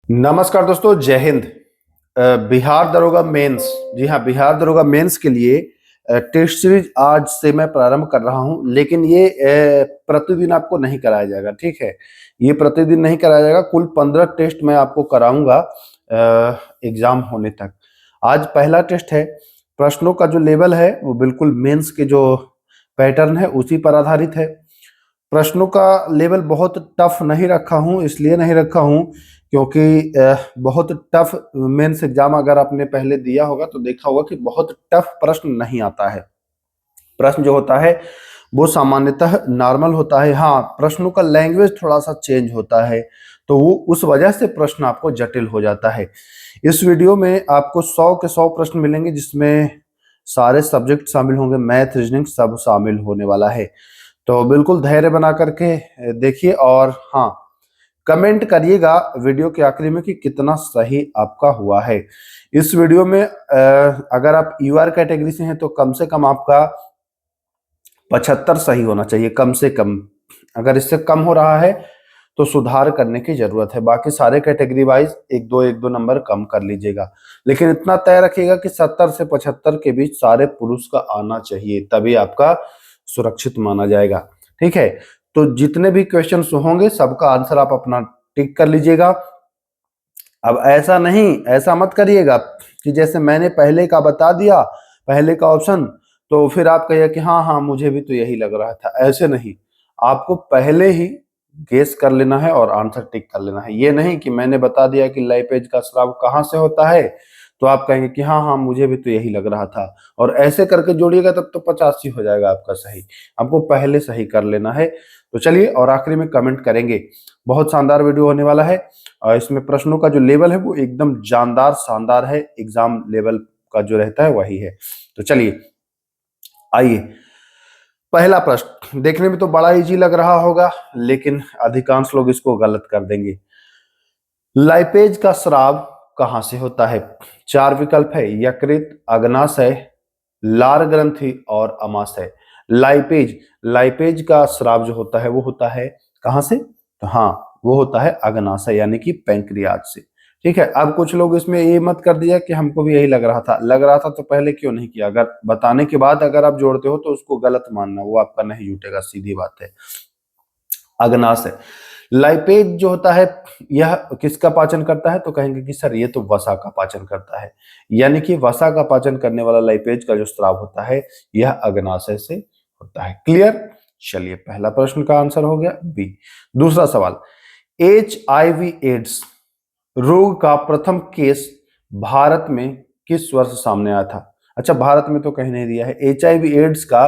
नमस्कार दोस्तों, जय हिंद। बिहार दरोगा मेंस, जी हाँ, बिहार दरोगा मेंस के लिए टेस्ट सीरीज आज से मैं प्रारंभ कर रहा हूं। लेकिन ये प्रतिदिन आपको नहीं कराया जाएगा, ठीक है। ये प्रतिदिन नहीं कराया जाएगा। कुल 15 टेस्ट मैं आपको कराऊंगा एग्जाम होने तक। आज पहला टेस्ट है। प्रश्नों का जो लेवल है वो बिल्कुल मेंस के जो पैटर्न है उसी पर आधारित है। प्रश्नों का लेवल बहुत टफ नहीं रखा हूं, इसलिए नहीं रखा हूं क्योंकि बहुत टफ मेंस एग्जाम अगर आपने पहले दिया होगा तो देखा होगा कि बहुत टफ प्रश्न नहीं आता है। प्रश्न जो होता है वो सामान्यतः नॉर्मल होता है। हाँ, प्रश्नों का लैंग्वेज थोड़ा सा चेंज होता है, तो वो उस वजह से प्रश्न आपको जटिल हो जाता है। इस वीडियो में आपको 100 के 100 प्रश्न मिलेंगे, जिसमें सारे सब्जेक्ट शामिल होंगे, मैथ रीजनिंग सब शामिल होने वाला है। तो बिल्कुल धैर्य बना करके देखिए। और हाँ, कमेंट करिएगा वीडियो के आखिरी में कि कितना सही आपका हुआ है। इस वीडियो में अगर आप यूआर कैटेगरी से हैं तो कम से कम आपका 75 सही होना चाहिए, कम से कम। अगर इससे कम हो रहा है तो सुधार करने की जरूरत है। बाकी सारे कैटेगरी वाइज एक दो नंबर कम कर लीजिएगा, लेकिन इतना तय रखिएगा कि 70 से 75 के बीच सारे पुरुष का आना चाहिए, तभी आपका सुरक्षित माना जाएगा। ठीक है, तो जितने भी क्वेश्चन होंगे सबका आंसर आप अपना टिक कर लीजिएगा। अब ऐसा नहीं, ऐसा मत करिएगा कि जैसे मैंने पहले का बता दिया, पहले का ऑप्शन, तो फिर आप कहिए कि हाँ हाँ मुझे भी तो यही लग रहा था। ऐसे नहीं, आपको पहले ही गेस कर लेना है और आंसर टिक कर लेना है। ये नहीं कि मैंने बता दिया कि लाइपेज का स्राव कहाँ से होता है तो आप कहेंगे कि हाँ हाँ मुझे भी तो यही लग रहा था, और ऐसे करके जोड़िएगा तब तो 85 हो जाएगा आपका सही। आपको पहले सही कर लेना है। तो चलिए, और आखिरी में कमेंट करेंगे। बहुत शानदार वीडियो होने वाला है, और इसमें प्रश्नों का जो लेवल है वो एकदम जानदार शानदार है, एग्जाम लेवल का जो रहता है वही है। तो चलिए आइए, पहला प्रश्न देखने में तो बड़ा इजी लग रहा होगा, लेकिन अधिकांश लोग इसको गलत कर देंगे। लाइपेज का स्राव कहां से होता है? चार विकल्प है: यकृत, अग्नाशय, लार ग्रंथि और अमाशय। लाइपेज, लाइपेज का स्राव जो होता है वो होता है कहां से? तो हाँ, वो होता है अग्नाशय यानी कि पैंक्रियाज से। ठीक है, अब कुछ लोग इसमें ये मत कर दिया कि हमको भी यही लग रहा था तो पहले क्यों नहीं किया। अगर बताने के बाद अगर आप जोड़ते हो तो उसको गलत मानना, वो आपका नहीं जुटेगा, सीधी बात है। अग्नाशय, लाइपेज जो होता है यह किसका पाचन करता है? तो कहेंगे कि सर ये तो वसा का पाचन करता है, यानी कि वसा का पाचन करने वाला लाइपेज का जो स्राव होता है यह अग्नाशय से होता है। क्लियर? चलिए, पहला प्रश्न का आंसर हो गया बी। दूसरा सवाल, HIV एड्स रोग का प्रथम केस भारत में किस वर्ष सामने आया था? अच्छा, भारत में तो कहीं नहीं दिया है। HIV एड्स का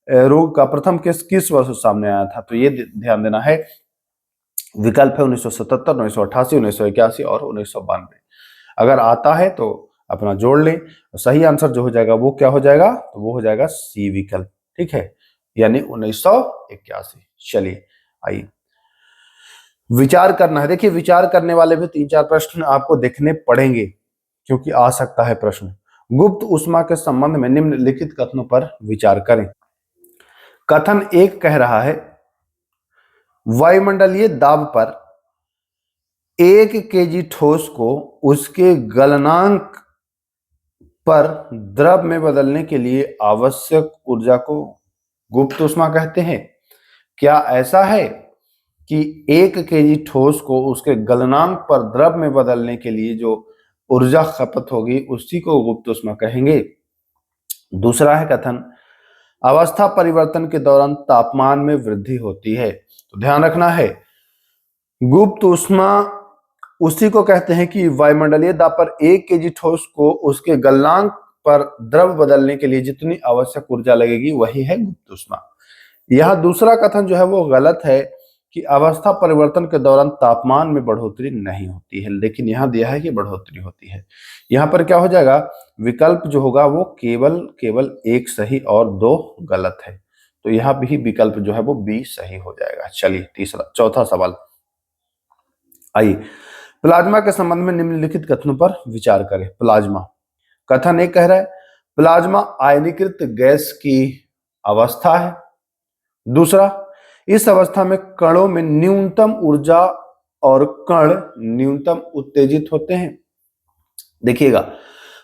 रोग का प्रथम केस किस वर्ष सामने आया था? तो ये ध्यान देना है। विकल्प है 1977, 1988, 1981 और 1992। अगर आता है तो अपना जोड़ लें। सही आंसर जो हो जाएगा वो क्या हो जाएगा? तो वो हो जाएगा सी विकल्प। ठीक है, यानी 1981। चलिए आइए, विचार करना है। देखिए, विचार करने वाले भी तीन चार प्रश्न आपको देखने पड़ेंगे, क्योंकि आ सकता है प्रश्न। गुप्त ऊष्मा के संबंध में निम्नलिखित कथनों पर विचार करें। कथन एक कह रहा है, वायुमंडलीय दाब पर 1 kg ठोस को उसके गलनांक पर द्रव में बदलने के लिए आवश्यक ऊर्जा को गुप्त ऊष्मा कहते हैं। क्या ऐसा है कि 1 kg ठोस को उसके गलनांक पर द्रव में बदलने के लिए जो ऊर्जा खपत होगी उसी को गुप्त ऊष्मा कहेंगे? दूसरा है कथन, अवस्था परिवर्तन के दौरान तापमान में वृद्धि होती है। तो ध्यान रखना है, गुप्त ऊष्मा उसी को कहते हैं कि वायुमंडलीय दाब पर 1 kg ठोस को उसके गलनांक पर द्रव बदलने के लिए जितनी आवश्यक ऊर्जा लगेगी वही है गुप्त ऊष्मा। यह दूसरा कथन जो है वो गलत है कि अवस्था परिवर्तन के दौरान तापमान में बढ़ोतरी नहीं होती है, लेकिन यहां दिया है कि बढ़ोतरी होती है। यहां पर क्या हो जाएगा? विकल्प जो होगा वो केवल एक सही और दो गलत है, तो यहां भी विकल्प जो है वो बी सही हो जाएगा। चलिए चौथा सवाल, आइए, प्लाज्मा के संबंध में निम्नलिखित कथनों पर विचार करें। प्लाज्मा, कथन एक कह रहा है, प्लाज्मा आयनीकृत गैस की अवस्था है। दूसरा, इस अवस्था में कणों में न्यूनतम ऊर्जा और कण न्यूनतम उत्तेजित होते हैं। देखिएगा,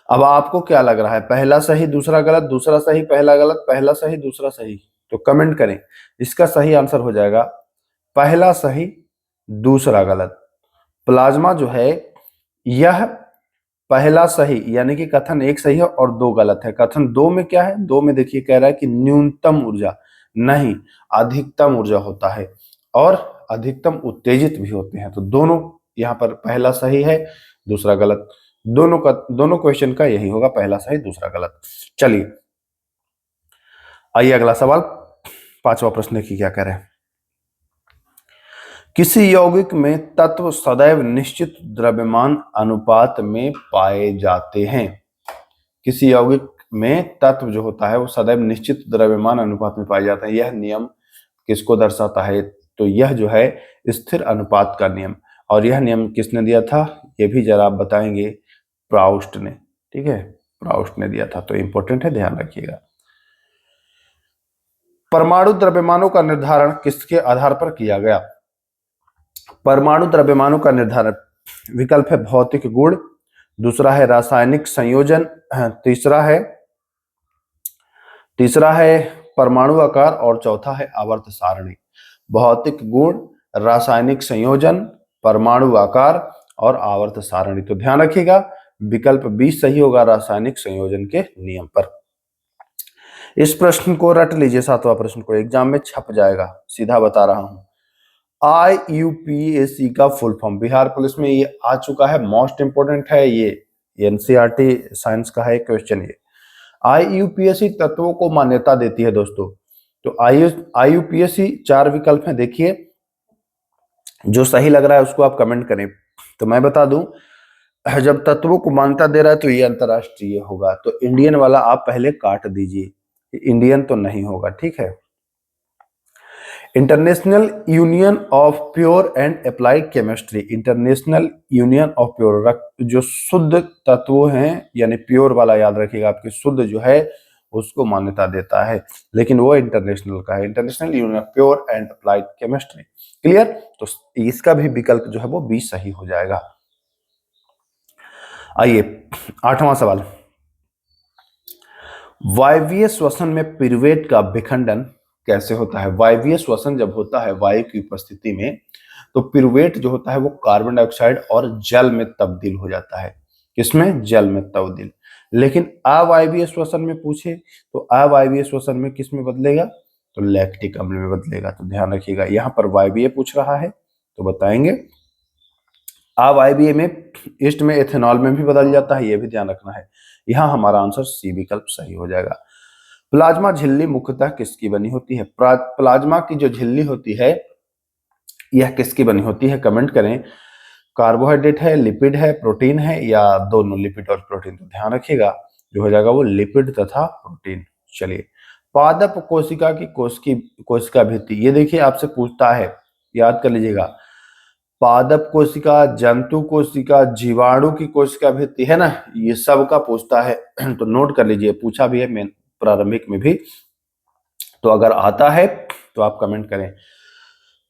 अब आपको क्या लग रहा है, पहला सही दूसरा गलत, दूसरा सही पहला गलत, पहला सही दूसरा सही? तो कमेंट करें। इसका सही आंसर हो जाएगा पहला सही दूसरा गलत। प्लाज्मा जो है यह पहला सही, यानी कि कथन एक सही है और दो गलत है। कथन दो में क्या है, दो में देखिए कह रहा है कि न्यूनतम ऊर्जा, नहीं अधिकतम ऊर्जा होता है और अधिकतम उत्तेजित भी होते हैं। तो दोनों यहाँ पर पहला सही है दूसरा गलत, दोनों क्वेश्चन का यही होगा, पहला सही दूसरा गलत। चलिए आइए अगला सवाल, पांचवा प्रश्न की क्या कह रहे हैं। किसी यौगिक में तत्व सदैव निश्चित द्रव्यमान अनुपात में पाए जाते हैं। किसी यौगिक में तत्व जो होता है वो सदैव निश्चित द्रव्यमान अनुपात में पाए जाते हैं। यह नियम किसको दर्शाता है? तो यह जो है स्थिर अनुपात का नियम। और यह नियम किसने दिया था, ये भी जरा आप बताएंगे। प्राउस्ट ने, ठीक है, प्राउस्ट ने दिया था। तो इंपॉर्टेंट है, ध्यान रखिएगा। परमाणु द्रव्यमानों का निर्धारण किसके आधार पर किया गया? परमाणु द्रव्यमानों का निर्धारण, विकल्प है भौतिक गुण, दूसरा है रासायनिक संयोजन, तीसरा है परमाणु आकार और चौथा है आवर्त सारणी। भौतिक गुण, रासायनिक संयोजन, परमाणु आकार और आवर्त सारणी। तो ध्यान रखिएगा विकल्प बी सही होगा, रासायनिक संयोजन के नियम पर। इस प्रश्न को रट लीजिए, सातवां प्रश्न को एग्जाम में छप जाएगा, सीधा बता रहा हूं। IUPAC का फुल फॉर्म, बिहार पुलिस में ये आ चुका है, मोस्ट इंपोर्टेंट है ये, NCERT साइंस का है क्वेश्चन ये। IUPAC तत्वों को मान्यता देती है दोस्तों। तो IUPAC चार विकल्प हैं, देखिए जो सही लग रहा है उसको आप कमेंट करें। तो मैं बता दूं, जब तत्वों को मान्यता दे रहा है तो ये अंतरराष्ट्रीय होगा, तो इंडियन वाला आप पहले काट दीजिए, इंडियन तो नहीं होगा, ठीक है। International union of pure and applied chemistry, international union of pure, जो शुद्ध तत्व हैं यानी प्योर वाला याद रखिएगा, आपके शुद्ध जो है उसको मान्यता देता है, लेकिन वो इंटरनेशनल का है, international union of pure and applied chemistry. Clear? तो इसका भी विकल्प जो है वो बी सही हो जाएगा। आइए आठवां सवाल, वायवीय श्वसन में पिरुवेट का विखंडन कैसे होता है? वायवीय श्वसन जब होता है वायु की उपस्थिति में, तो पिरुवेट जो होता है वो कार्बन डाइऑक्साइड और जल में तब्दील हो जाता है। किसमें? जल में तब्दील। लेकिन अवायवीय श्वसन में पूछे तो अवायवीय श्वसन में किस में बदलेगा? तो लैक्टिक अम्ल में बदलेगा। तो ध्यान रखिएगा, यहाँ पर वायवीय पूछ रहा है तो बताएंगे अवायवीय में ईस्ट में एथेनॉल में भी बदल जाता है, यह भी ध्यान रखना है। यहां हमारा आंसर सी विकल्प सही हो जाएगा। प्लाज्मा झिल्ली मुख्यतः किसकी बनी होती है? प्लाज्मा की जो झिल्ली होती है यह किसकी बनी होती है? कमेंट करें। कार्बोहाइड्रेट है, लिपिड है, प्रोटीन है, या दोनों लिपिड और प्रोटीन? तो ध्यान रखिएगा जो हो जाएगा वो लिपिड तथा प्रोटीन। चलिए, पादप कोशिका की कोशिका भित्ति, ये देखिए आपसे पूछता है, याद कर लीजिएगा। पादप कोशिका, जंतु कोशिका, जीवाणु की कोशिका भित्ति है ना, ये सब का पूछता है। तो नोट कर लीजिए, पूछा भी है मेन प्रारंभिक में भी। तो अगर आता है तो आप कमेंट करें।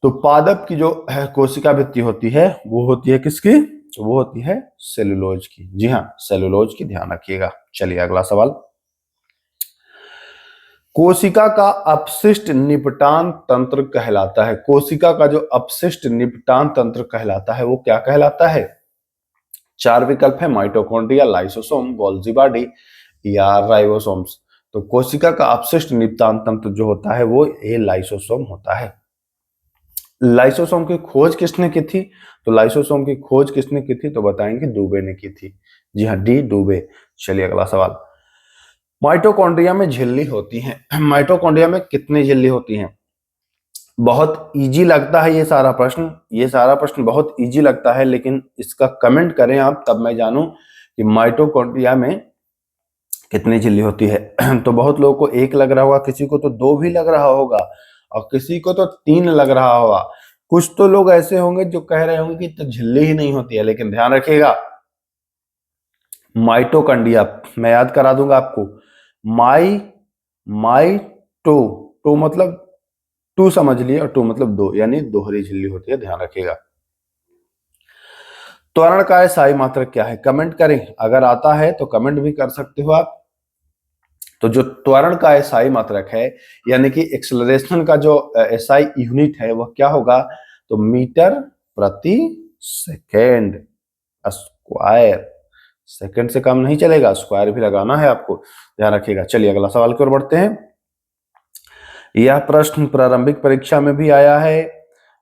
तो पादप की जो कोशिका भित्ति होती है वो होती है किसकी? वो होती है सेलुलोज की। जी हाँ, सेलुलोज की, ध्यान रखिएगा। चलिए अगला सवाल, कोशिका का अपशिष्ट निपटान तंत्र कहलाता है। कोशिका का जो अपशिष्ट निपटान तंत्र कहलाता है वो क्या कहलाता है? चार विकल्प है, माइटोकॉन्ड्रिया, लाइसोसोम, गोल्जी बॉडी या राइबोसोम्स। तो कोशिका का अपशिष्ट निपटान तंत्र जो होता है वो ये लाइसोसोम होता है। लाइसोसोम की खोज किसने की थी? तो लाइसोसोम की खोज किसने की थी? तो बताएंगे डुबे ने की थी। जी हाँ, डी डुबे। चलिए अगला सवाल, माइटोकॉन्ड्रिया में झिल्ली होती है। माइटोकॉन्ड्रिया में कितनी झिल्ली होती हैं? बहुत इजी लगता है ये सारा प्रश्न बहुत इजी लगता है, लेकिन इसका कमेंट करें आप, तब मैं जानूं कि माइटोकॉन्ड्रिया में कितनी झिल्ली होती है। तो बहुत लोगों को एक लग रहा होगा, किसी को तो दो भी लग रहा होगा और किसी को तो तीन लग रहा होगा। कुछ तो लोग ऐसे होंगे जो कह रहे होंगे कि तो झिल्ली ही नहीं होती है, लेकिन ध्यान रखिएगा माइटोकॉन्ड्रिया, मैं याद करा दूंगा आपको, टू मतलब टू समझ लिए, और टू मतलब दो, यानी दोहरी झिल्ली होती है, ध्यान रखिएगा। त्वरण का एसआई मात्रक क्या है? कमेंट करें, अगर आता है तो कमेंट भी कर सकते हो आप। तो जो त्वरण का एसआई मात्रक है, यानी कि एक्सेलरेशन का जो एसआई यूनिट है, वह क्या होगा? तो मीटर प्रति सेकेंड स्क्वायर। सेकंड से काम नहीं चलेगा, स्क्वायर भी लगाना है आपको, ध्यान रखिएगा। चलिए अगला सवाल की ओर बढ़ते हैं। यह प्रश्न प्रारंभिक परीक्षा में भी आया है,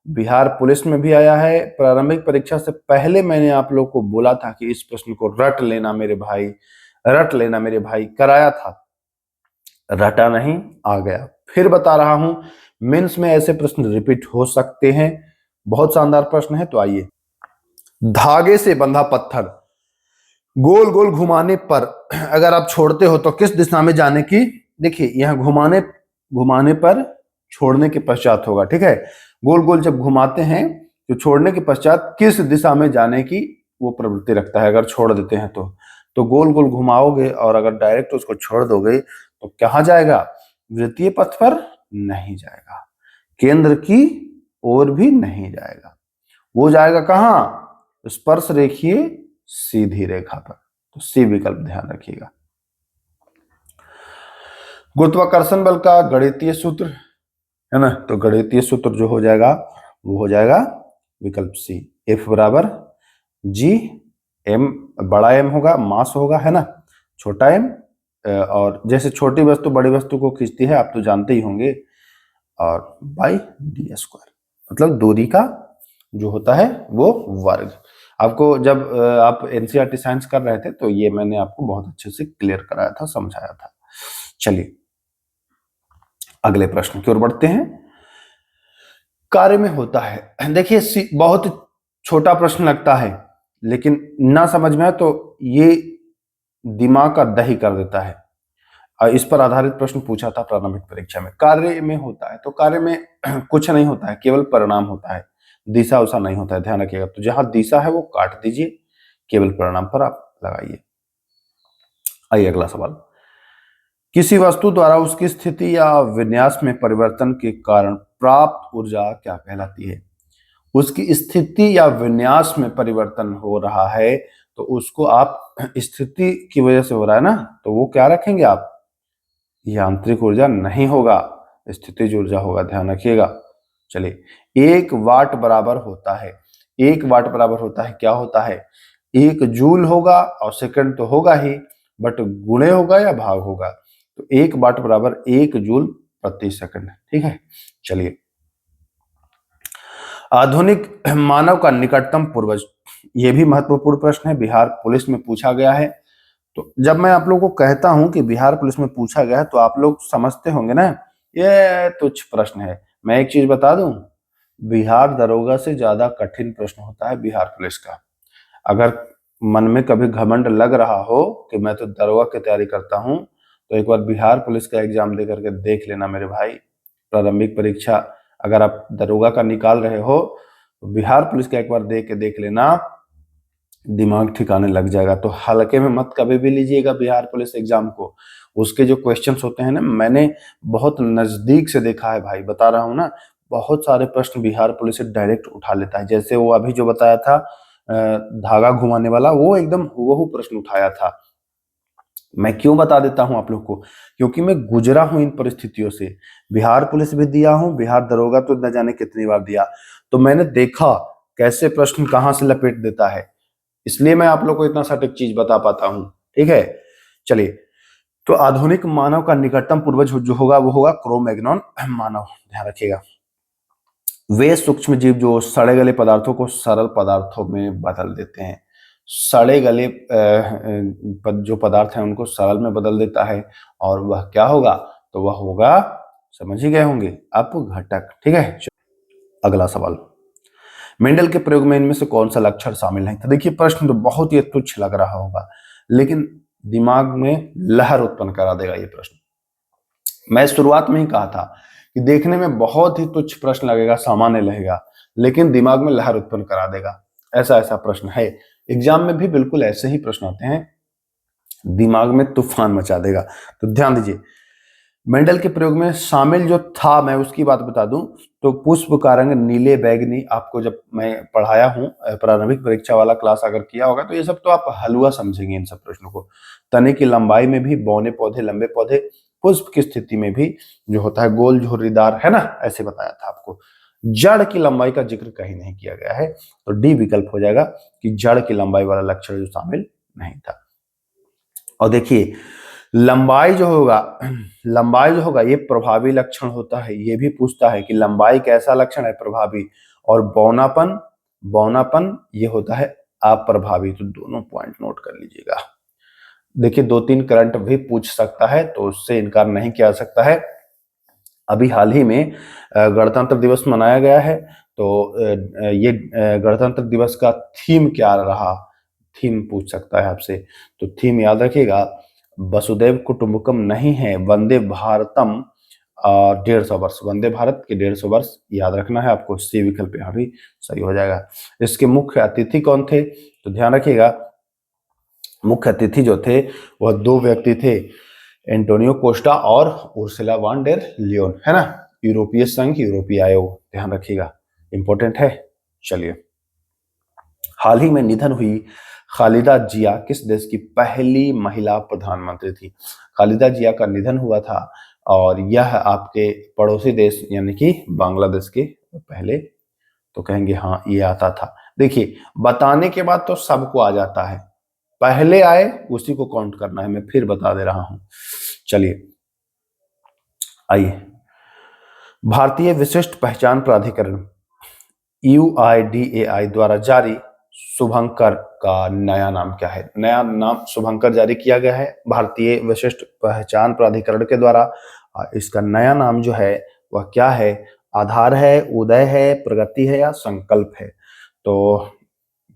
बिहार पुलिस में भी आया है। प्रारंभिक परीक्षा से पहले मैंने आप लोग को बोला था कि इस प्रश्न को रट लेना मेरे भाई, रट लेना मेरे भाई, कराया था, रटा नहीं, आ गया। फिर बता रहा हूं, मेंस में ऐसे प्रश्न रिपीट हो सकते हैं। बहुत शानदार प्रश्न है, तो आइए। धागे से बंधा पत्थर गोल गोल घुमाने पर अगर आप छोड़ते हो तो किस दिशा में जाने की? देखिए यहां घुमाने घुमाने पर छोड़ने के पश्चात होगा, ठीक है। गोल गोल जब घुमाते हैं तो छोड़ने के पश्चात किस दिशा में जाने की वो प्रवृत्ति रखता है, अगर छोड़ देते हैं तो गोल गोल घुमाओगे और अगर डायरेक्ट उसको छोड़ दोगे तो कहाँ जाएगा? वृत्तीय पथ पर नहीं जाएगा, केंद्र की ओर भी नहीं जाएगा, वो जाएगा कहाँ? स्पर्श रेखीय सीधी रेखा पर। तो सी विकल्प ध्यान रखिएगा। गुरुत्वाकर्षण बल का गणितीय सूत्र है ना, तो गणितीय सूत्र जो हो जाएगा वो हो जाएगा विकल्प सी, एफ बराबर जी एम, बड़ा एम होगा, मास होगा, है ना, छोटा एम, और जैसे छोटी वस्तु बड़ी वस्तु को खींचती है आप तो जानते ही होंगे, और बाई डी स्क्वायर, मतलब दूरी का जो होता है वो वर्ग। आपको जब आप एनसीईआरटी साइंस कर रहे थे तो ये मैंने आपको बहुत अच्छे से क्लियर कराया था, समझाया था। चलिए अगले प्रश्न की ओर बढ़ते हैं। कार्य में होता है, देखिए बहुत छोटा प्रश्न लगता है, लेकिन ना समझ में आए तो ये दिमाग का दही कर देता है। इस पर आधारित प्रश्न पूछा था प्रारंभिक परीक्षा में। कार्य में होता है तो कार्य में कुछ नहीं होता है, केवल परिणाम होता है, दिशा उसा नहीं होता है, ध्यान रखिएगा। तो जहां दिशा है वो काट दीजिए, केवल परिणाम पर आप लगाइए। आइए अगला सवाल। किसी वस्तु द्वारा उसकी स्थिति या विन्यास में परिवर्तन के कारण प्राप्त ऊर्जा क्या कहलाती है? उसकी स्थिति या विन्यास में परिवर्तन हो रहा है तो उसको आप, स्थिति की वजह से हो रहा है ना, तो वो क्या रखेंगे आप? यांत्रिक ऊर्जा नहीं होगा, स्थितिज ऊर्जा होगा, ध्यान रखिएगा। चलिए 1 वाट बराबर होता है, 1 वाट बराबर होता है, क्या होता है? 1 जूल होगा, और सेकंड तो होगा ही, बट गुणे होगा या भाग होगा? तो 1 वाट बराबर 1 जूल प्रति सेकंड, ठीक है। चलिए आधुनिक मानव का निकटतम पूर्वज, यह भी महत्वपूर्ण प्रश्न है, बिहार पुलिस में पूछा गया है। तो जब मैं आप लोगों को कहता हूं कि बिहार पुलिस में पूछा गया है तो आप लोग समझते होंगे ना ये तुच्छ प्रश्न है। मैं एक चीज बता दूं, बिहार दरोगा से ज्यादा कठिन प्रश्न होता है बिहार पुलिस का। अगर मन में कभी घमंड लग रहा हो कि मैं तो दरोगा की तैयारी करता हूं, तो एक बार बिहार पुलिस का एग्जाम दे करके देख लेना मेरे भाई। प्रारंभिक परीक्षा अगर आप दरोगा का निकाल रहे हो तो बिहार पुलिस का एक बार दे के देख लेना, दिमाग ठिकाने लग जाएगा। तो हल्के में मत कभी भी लीजिएगा बिहार पुलिस एग्जाम को। उसके जो क्वेश्चंस होते हैं ना, मैंने बहुत नजदीक से देखा है भाई, बता रहा हूं ना, बहुत सारे प्रश्न बिहार पुलिस से डायरेक्ट उठा लेता है। जैसे वो अभी जो बताया था धागा घुमाने वाला, वो एकदम वो प्रश्न उठाया था। मैं क्यों बता देता हूं आप लोग को, क्योंकि मैं गुजरा हूं इन परिस्थितियों से। बिहार पुलिस भी दिया हूं, बिहार दरोगा तो न जाने कितनी बार दिया, तो मैंने देखा कैसे प्रश्न कहां से लपेट देता है, इसलिए मैं आप लोग को इतना सटीक चीज बता पाता हूं, ठीक है। चलिए तो आधुनिक मानव का निकटतम पूर्वज जो होगा वो होगा क्रो-मैग्नन मानव, ध्यान रखिएगा। वे सूक्ष्म जीव जो सड़े गले पदार्थों को सरल पदार्थों में बदल देते हैं, सड़े गले जो पदार्थ हैं उनको सरल में बदल देता है, और वह क्या होगा? तो वह होगा, समझ ही गए होंगे, अपघटक, ठीक है। अगला सवाल, मेंडल के प्रयोग में इनमें से कौन सा लक्षण शामिल नहीं था? देखिए प्रश्न तो बहुत ही तुच्छ लग रहा होगा, लेकिन दिमाग में लहर उत्पन्न करा देगा ये प्रश्न। मैं शुरुआत में ही कहा था कि देखने में बहुत ही तुच्छ प्रश्न लगेगा, सामान्य लगेगा, लेकिन दिमाग में लहर उत्पन्न करा देगा। ऐसा ऐसा प्रश्न है, एग्जाम में भी बिल्कुल ऐसे ही प्रश्न आते हैं, दिमाग में तूफान मचा देगा। तो ध्यान दीजिए, मेंडल के प्रयोग में शामिल जो था, मैं उसकी बात बता दूं तो पुष्प का रंग नीले बैगनी, आपको जब मैं पढ़ाया हूं प्रारंभिक परीक्षा वाला क्लास अगर किया होगा तो ये सब तो आप हलवा समझेंगे इन सब प्रश्नों को। तने की लंबाई में भी, बौने पौधे, लंबे पौधे, पुष्प की स्थिति में भी जो होता है गोल झुर्रीदार, है ना, ऐसे बताया था आपको। जड़ की लंबाई का जिक्र कहीं नहीं किया गया है, तो डी विकल्प हो जाएगा कि जड़ की लंबाई वाला लक्षण जो शामिल नहीं था। और देखिए लंबाई जो होगा ये प्रभावी लक्षण होता है, ये भी पूछता है कि लंबाई कैसा लक्षण है, प्रभावी। और बौनापन, बौनापन ये होता है अप्रभावी। तो दोनों पॉइंट नोट कर लीजिएगा। देखिए 2-3 करंट भी पूछ सकता है, तो उससे इनकार नहीं किया जा सकता है। अभी हाल ही में गणतंत्र दिवस मनाया गया है, तो ये गणतंत्र दिवस का थीम क्या रहा, थीम पूछ सकता है आपसे। तो थीम याद रखिएगा, वसुदैव कुटुंबकम नहीं है, वंदे भारतम 150 वर्ष, वंदे भारत के 150 वर्ष याद रखना है आपको। सी विकल्प यहाँ भी सही हो जाएगा। इसके मुख्य अतिथि कौन थे, तो ध्यान रखिएगा मुख्य अतिथि जो थे वह 2 व्यक्ति थे, एंटोनियो कोस्टा और उर्सुला वॉन डेर लियोन, है ना, यूरोपीय संघ, यूरोपीय आयोग, ध्यान रखिएगा, इंपॉर्टेंट है। चलिए, हाल ही में निधन हुई खालिदा जिया किस देश की पहली महिला प्रधानमंत्री थी। खालिदा जिया का निधन हुआ था और यह आपके पड़ोसी देश यानी कि बांग्लादेश के पहले, तो कहेंगे हाँ ये आता था। देखिए बताने के बाद तो सबको आ जाता है, पहले आए उसी को काउंट करना है, मैं फिर बता दे रहा हूं। चलिए आइए, भारतीय विशिष्ट पहचान प्राधिकरण UIDAI द्वारा जारी शुभंकर का नया नाम क्या है। नया नाम शुभंकर जारी किया गया है भारतीय विशिष्ट पहचान प्राधिकरण के द्वारा। इसका नया नाम जो है वह क्या है, आधार है, उदय है, प्रगति है या संकल्प है। तो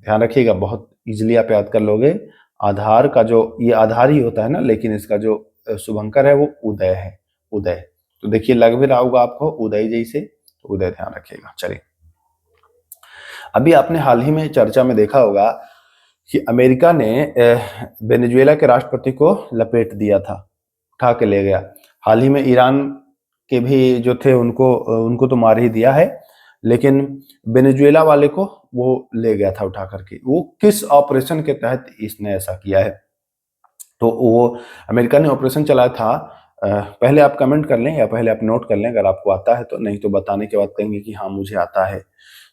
ध्यान रखिएगा, बहुत इजीली आप याद कर लोगे। आधार का जो ये आधार ही होता है ना, लेकिन इसका जो शुभंकर है वो उदय है, उदय। तो देखिए लग भी रहा होगा आपको उदय जैसे, तो उदय ध्यान रखिएगा। चलिए, अभी आपने हाल ही में चर्चा में देखा होगा कि अमेरिका ने वेनेजुएला के राष्ट्रपति को लपेट दिया था, उठा के ले गया। हाल ही में ईरान के भी जो थे उनको उनको तो मार ही दिया है, लेकिन वेनेजुएला वाले को वो ले गया था उठा करके। वो किस ऑपरेशन के तहत इसने ऐसा किया है, तो वो अमेरिका ने ऑपरेशन चलाया था। पहले आप कमेंट कर लें या पहले आप नोट कर लें अगर आपको आता है तो, नहीं तो बताने के बाद कहेंगे कि हाँ मुझे आता है।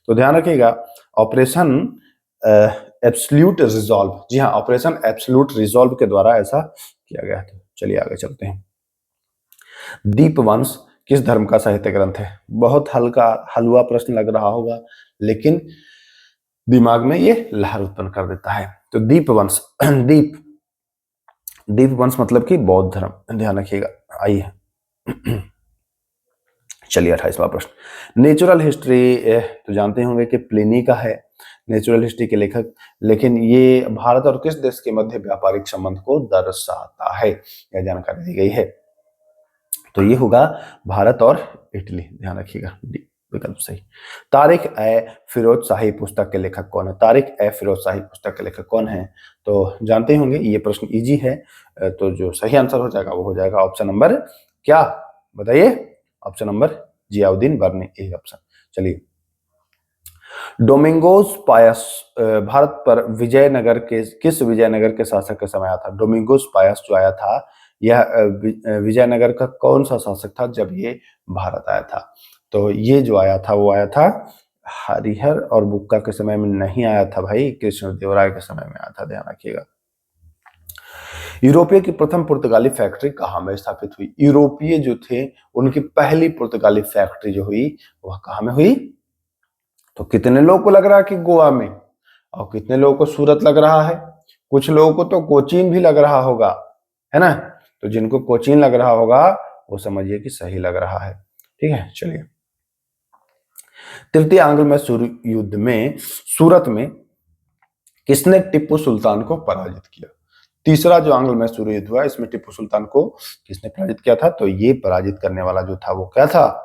तो ध्यान रखिएगा, ऑपरेशन एब्सोल्यूट रिजॉल्व, जी हाँ ऑपरेशन एब्सोल्यूट रिजॉल्व के द्वारा ऐसा किया गया था। चलिए आगे चलते हैं। दीपवंश किस धर्म का साहित्य ग्रंथ है। बहुत हल्का हलवा प्रश्न लग रहा होगा, लेकिन दिमाग में ये लहर उत्पन्न कर देता है। तो दीपवंश दीपवंश मतलब कि बौद्ध धर्म, ध्यान रखिएगा। आइए चलिए 28वां प्रश्न, नेचुरल हिस्ट्री तो जानते होंगे कि प्लिनी का है नेचुरल हिस्ट्री के लेखक, लेकिन ये भारत और किस देश के मध्य व्यापारिक संबंध को दर्शाता है, यह जानकारी दी गई है। तो ये होगा भारत और इटली, ध्यान रखिएगा, डी विकल्प सही। तारिक ए फिरोज शाही पुस्तक के लेखक कौन है। तारिक ए फिरोज शाही पुस्तक के लेखक कौन है, तो जानते होंगे ये प्रश्न इजी है। तो जो सही आंसर हो जाएगा वो हो जाएगा ऑप्शन नंबर क्या, बताइए, ऑप्शन नंबर जियाउद्दीन बर्नी, एक ऑप्शन। चलिए, डोमिंगोज पायस भारत पर विजयनगर के किस विजयनगर के शासक के समय आया था। डोमिंगोज पायस जो आया था यह विजयनगर का कौन सा शासक था जब ये भारत आया था। तो ये जो आया था वो आया था हरिहर और बुक्का के समय में नहीं आया था भाई, कृष्णदेवराय के समय में आया था, ध्यान रखिएगा। यूरोपीय की प्रथम पुर्तगाली फैक्ट्री कहाँ में स्थापित हुई। यूरोपीय जो थे उनकी पहली पुर्तगाली फैक्ट्री जो हुई वह कहाँ में हुई। तो कितने लोगों को लग रहा है कि गोवा में, और कितने लोगों को सूरत लग रहा है, कुछ लोगों को तो कोचीन भी लग रहा होगा, है ना। तो जिनको कोचीन लग रहा होगा वो समझिए कि सही लग रहा है, ठीक है। चलिए, तृतीय आंग्ल मैसूर युद्ध में सूरत में किसने टिप्पू सुल्तान को पराजित किया। तीसरा जो आंग्ल मैसूर युद्ध हुआ इसमें टिप्पू सुल्तान को किसने पराजित किया था, तो ये पराजित करने वाला जो था वो क्या था।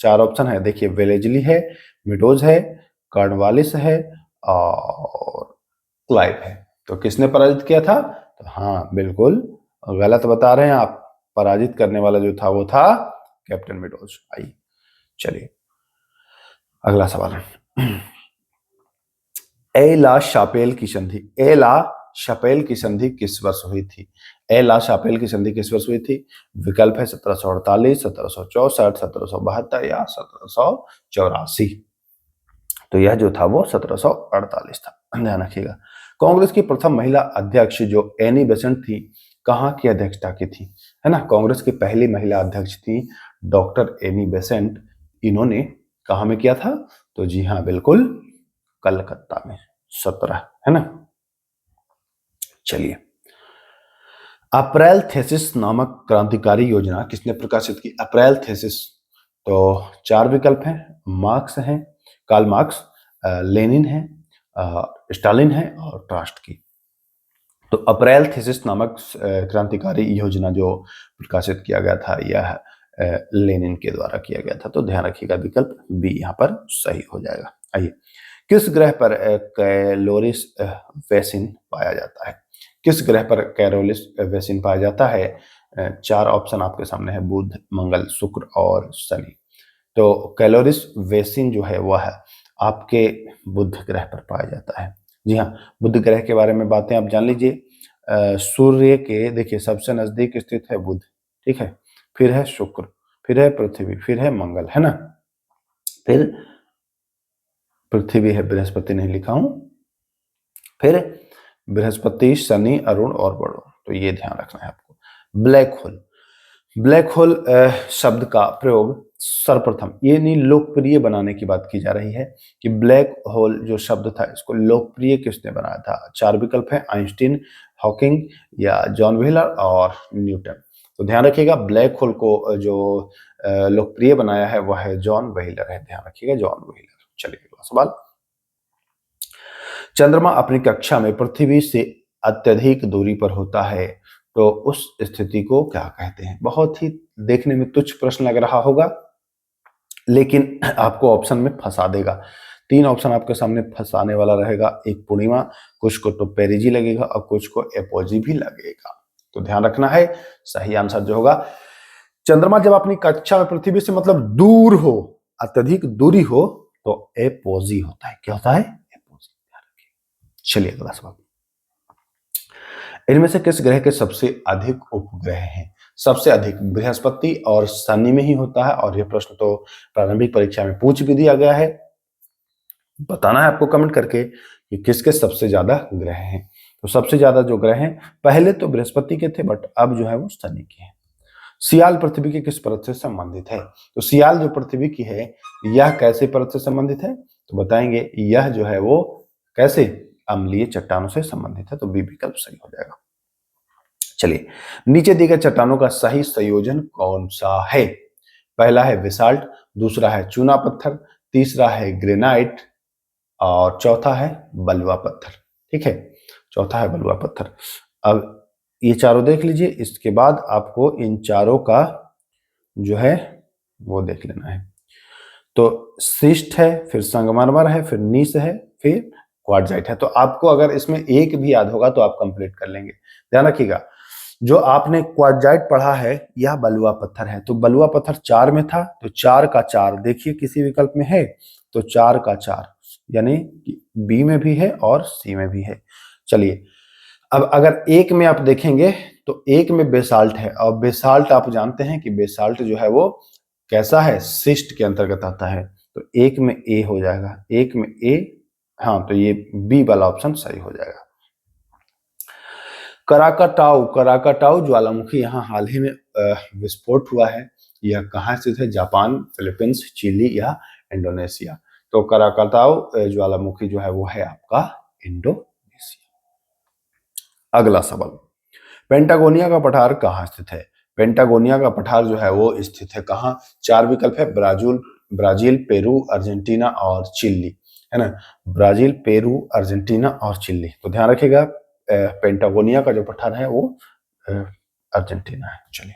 4 ऑप्शन है, देखिए, वेलेजली है, मिडोज है, कार्नवालिस है और क्लाइव है। तो किसने पराजित किया था, तो हाँ बिल्कुल गलत बता रहे हैं आप, पराजित करने वाला जो था वो था कैप्टन मेडोज। आइए चलिए अगला सवाल। ए ला शापेल की संधि, ए ला शापेल की संधि किस वर्ष हुई थी? ए ला शापेल की संधि किस वर्ष हुई थी? विकल्प है 1748, 1764, 1772 या 1784। तो यह जो था वो 1748 था, ध्यान रखिएगा। कांग्रेस की प्रथम महिला अध्यक्ष जो एनी बेसेंट थी, कहाँ की अध्यक्षता की थी? है ना, कांग्रेस की पहली महिला अध्यक्ष थी डॉक्टर एनी बेसेंट। इन्होंने कहाँ में किया था? तो जी हाँ, बिल्कुल कलकत्ता में 17, है ना। चलिए, अप्रैल थेसिस नामक क्रांतिकारी योजना किसने प्रकाशित की? अप्रैल थेसिस, तो 4 विकल्प हैं, मार्क्स हैं, कार्ल मार्क्स, लेनिन है, स्टालिन है और ट्रास्टकी। तो अप्रैल थीसिस नामक क्रांतिकारी योजना जो प्रकाशित किया गया था, यह लेनिन के द्वारा किया गया था। तो ध्यान रखिएगा, विकल्प बी यहाँ पर सही हो जाएगा। आइए, किस ग्रह पर कैलोरिस वेसिन पाया जाता है? किस ग्रह पर कैरोलिस वेसिन पाया जाता है? 4 ऑप्शन आपके सामने है, बुध, मंगल, शुक्र और शनि। तो कैलोरिस वेसिन जो है वह आपके बुध ग्रह पर पाया जाता है। जी हाँ, बुध ग्रह के बारे में बातें आप जान लीजिए। सूर्य के देखिए सबसे नजदीक स्थित है बुध, ठीक है, फिर है शुक्र, फिर है पृथ्वी, फिर है मंगल, है ना, फिर पृथ्वी है, बृहस्पति नहीं लिखा हूं, फिर बृहस्पति, शनि, अरुण और वरुण। तो ये ध्यान रखना है आपको। ब्लैक होल, ब्लैक होल शब्द का प्रयोग सर्वप्रथम, ये नहीं लोकप्रिय बनाने की बात की जा रही है कि ब्लैक होल जो शब्द था इसको लोकप्रिय किसने बनाया था? 4 विकल्प है, आइंस्टीन, हॉकिंग या जॉन व्हीलर और न्यूटन। तो ध्यान रखिएगा, ब्लैक होल को जो लोकप्रिय बनाया है वह है जॉन व्हीलर है। ध्यान रखिएगा, जॉन व्हीलर। चलिए अगला सवाल। चंद्रमा अपनी कक्षा में पृथ्वी से अत्यधिक दूरी पर होता है, तो उस स्थिति को क्या कहते हैं? बहुत ही देखने में तुच्छ प्रश्न लग रहा होगा, लेकिन आपको ऑप्शन में फंसा देगा। 3 ऑप्शन आपके सामने फंसाने वाला रहेगा। एक पूर्णिमा, कुछ को तो पेरिजी लगेगा और कुछ को एपोजी भी लगेगा। तो ध्यान रखना है, सही आंसर जो होगा, चंद्रमा जब अपनी कक्षा में पृथ्वी से मतलब दूर हो, अत्यधिक दूरी हो, तो एपोजी होता है। क्या होता है? एपोजी। चलिए अगला सवाल। इनमें से किस ग्रह के सबसे अधिक उपग्रह हैं? सबसे अधिक बृहस्पति और शनि में ही होता है, और यह प्रश्न तो प्रारंभिक परीक्षा में पूछ भी दिया गया है। बताना है आपको कमेंट करके कि किसके सबसे ज्यादा ग्रह हैं। तो सबसे ज्यादा जो ग्रह हैं, पहले तो बृहस्पति के थे, बट अब जो है वो शनि के हैं। सियाल पृथ्वी के किस परत से संबंधित है? तो सियाल जो पृथ्वी की है, यह कैसे परत से संबंधित है? तो बताएंगे, यह जो है वो कैसे, अम्लीय चट्टानों से संबंधित है। तो बी विकल्प सही हो जाएगा। चलिए, नीचे दिए गए चट्टानों का सही संयोजन कौन सा है? पहला है बेसाल्ट, दूसरा है चूना पत्थर, तीसरा है ग्रेनाइट और चौथा है बलुआ पत्थर। ठीक है, चौथा है बलुआ पत्थर। अब ये चारों देख लीजिए, इसके बाद आपको इन चारों का जो है वो देख लेना है। तो सिस्ट है, फिर संगमरमर है, फिर नीस है, फिर क्वार्टजाइट है। तो आपको अगर इसमें एक भी याद होगा तो आप कंप्लीट कर लेंगे। ध्यान रखिएगा, जो आपने क्वार्टजाइट पढ़ा है यह बलुआ पत्थर है। तो बलुआ पत्थर 4 में था, तो 4 का 4 देखिए किसी विकल्प में है, तो 4 का 4 यानी बी में भी है और सी में भी है। चलिए, अब अगर एक में आप देखेंगे तो एक में बेसाल्ट है, और बेसाल्ट आप जानते हैं कि बेसाल्ट जो है वो कैसा है, सिस्ट के अंतर्गत आता है। तो एक में ए हो जाएगा, एक में ए, हाँ, तो ये बी वाला ऑप्शन सही हो जाएगा। कराकाटाऊ, कराकाटाऊ ज्वालामुखी यहाँ हाल ही में विस्फोट हुआ है। यह कहाँ स्थित है? जापान, फिलीपींस, चिली या इंडोनेशिया। तो कराकाटाऊ ज्वालामुखी जो है वो है आपका इंडोनेशिया। अगला सवाल, पेंटागोनिया का पठार कहाँ स्थित है? पेंटागोनिया का पठार जो है वो स्थित है कहाँ? 4 विकल्प है, ब्राजील, पेरू, अर्जेंटीना और चिली, है ना। ब्राजील, पेरू, अर्जेंटीना और चिली। तो ध्यान रखिएगा, पेंटागोनिया का जो पठार है वो अर्जेंटीना है। चलिए,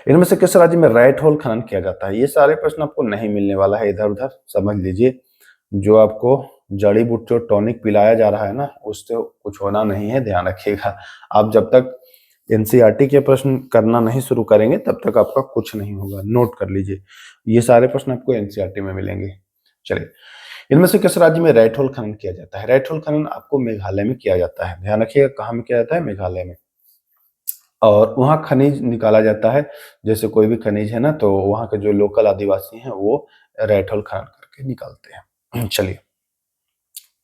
इनमें से किस राज्य में रेड होल खनन किया जाता है? ये सारे प्रश्न आपको नहीं मिलने वाला है, इधर उधर समझ लीजिए। जो आपको जड़ी बूटी टॉनिक पिलाया जा रहा है ना, उससे कुछ होना नहीं है, ध्यान रखिएगा। आप जब तक एनसीईआरटी के प्रश्न करना नहीं शुरू करेंगे तब तक आपका कुछ नहीं होगा। नोट कर लीजिए, ये सारे प्रश्न आपको एनसीईआरटी में मिलेंगे। चलिए, इनमें से किस राज्य में रेड होल खनन किया जाता है? रेड होल खनन आपको मेघालय में किया जाता है। ध्यान रखिएगा, कहाँ में किया जाता है? मेघालय में। और वहाँ खनिज निकाला जाता है, जैसे कोई भी खनिज है ना, तो वहाँ के जो लोकल आदिवासी हैं वो रेड होल खनन करके निकालते हैं। चलिए,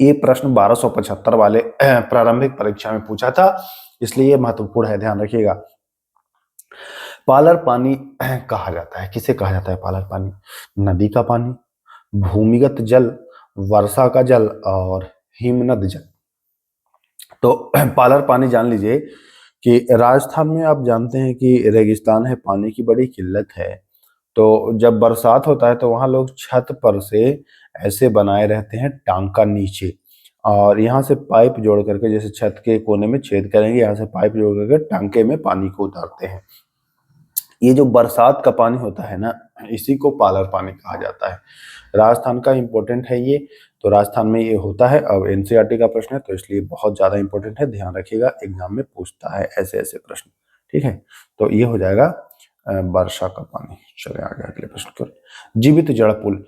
ये प्रश्न 1275 वाले प्रारंभिक परीक्षा में पूछा था, इसलिए ये महत्वपूर्ण है, ध्यान रखिएगा। पालर पानी कहा जाता है, किसे कहा जाता है पालर पानी? नदी का पानी, भूमिगत जल, वर्षा का जल और हिमनद जल। तो पालर पानी जान लीजिए कि राजस्थान में आप जानते हैं कि रेगिस्तान है, पानी की बड़ी किल्लत है। तो जब बरसात होता है तो वहाँ लोग छत पर से ऐसे बनाए रहते हैं टांका नीचे, और यहाँ से पाइप जोड़ करके, जैसे छत के कोने में छेद करेंगे, यहाँ से पाइप जोड़ करके टांके में पानी को उतारते हैं। ये जो बरसात का पानी होता है ना, इसी को पालर पानी कहा जाता है। राजस्थान का इंपॉर्टेंट है ये, तो राजस्थान में ये होता है। अब एनसीईआरटी का प्रश्न है तो इसलिए बहुत ज्यादा इंपॉर्टेंट है, ध्यान रखिएगा, एग्जाम में पूछता है ऐसे ऐसे प्रश्न। ठीक है, तो ये हो जाएगा वर्षा का पानी। चले आगे अगले प्रश्न पर। जीवित जड़ पुल,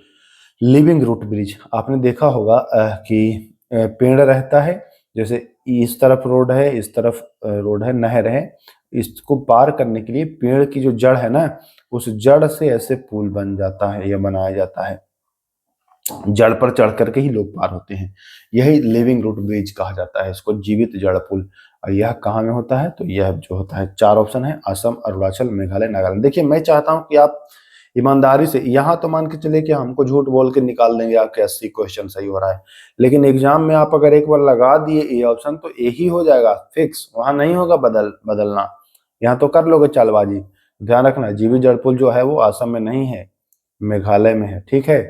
लिविंग रूट ब्रिज, आपने देखा होगा कि पेड़ रहता है, जैसे इस तरफ रोड है, इस तरफ रोड है, नहर है, इसको पार करने के लिए पेड़ की जो जड़ है ना, उस जड़ से ऐसे पुल बन जाता है या बनाया जाता है। जड़ पर चढ़ करके ही लोग पार होते हैं, यही लिविंग रूट ब्रिज कहा जाता है इसको, जीवित जड़ पुल। और यह कहाँ में होता है? तो यह जो होता है, 4 ऑप्शन है, असम, अरुणाचल, मेघालय, नागालैंड। देखिए, मैं चाहता हूं कि आप ईमानदारी से, यहाँ तो मान के चले कि हमको झूठ बोल के निकाल देंगे आपके 80 क्वेश्चन सही हो रहा है, लेकिन एग्जाम में आप अगर एक बार लगा दिए ए ऑप्शन तो यही हो जाएगा फिक्स, वहां नहीं होगा बदलना। यहाँ तो कर लोगे चालबाजी। ध्यान रखना, जीवित जड़ पुल जो है वो असम में नहीं है, मेघालय में है। ठीक है,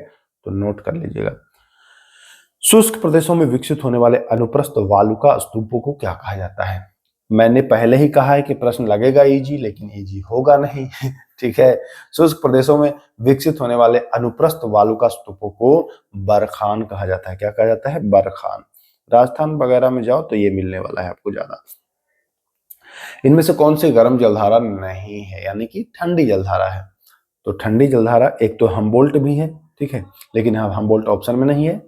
तो नोट कर लीजिएगा। शुष्क प्रदेशों में विकसित होने वाले अनुप्रस्थ वालुका स्तूपों को क्या कहा जाता है? मैंने पहले ही कहा है कि प्रश्न लगेगा इजी, लेकिन इजी होगा नहीं। ठीक है, शुष्क प्रदेशों में विकसित होने वाले अनुप्रस्थ वालुका स्तूपों को बरखान कहा जाता है। क्या कहा जाता है? बरखान। राजस्थान वगैरह में जाओ तो ये मिलने वाला है आपको ज्यादा। इनमें से कौन सी गर्म जलधारा नहीं है, यानी कि ठंडी जलधारा है? तो ठंडी जलधारा एक तो हमबोल्ट भी है, ठीक है, लेकिन हाँ हमबोल्ट ऑप्शन में नहीं है,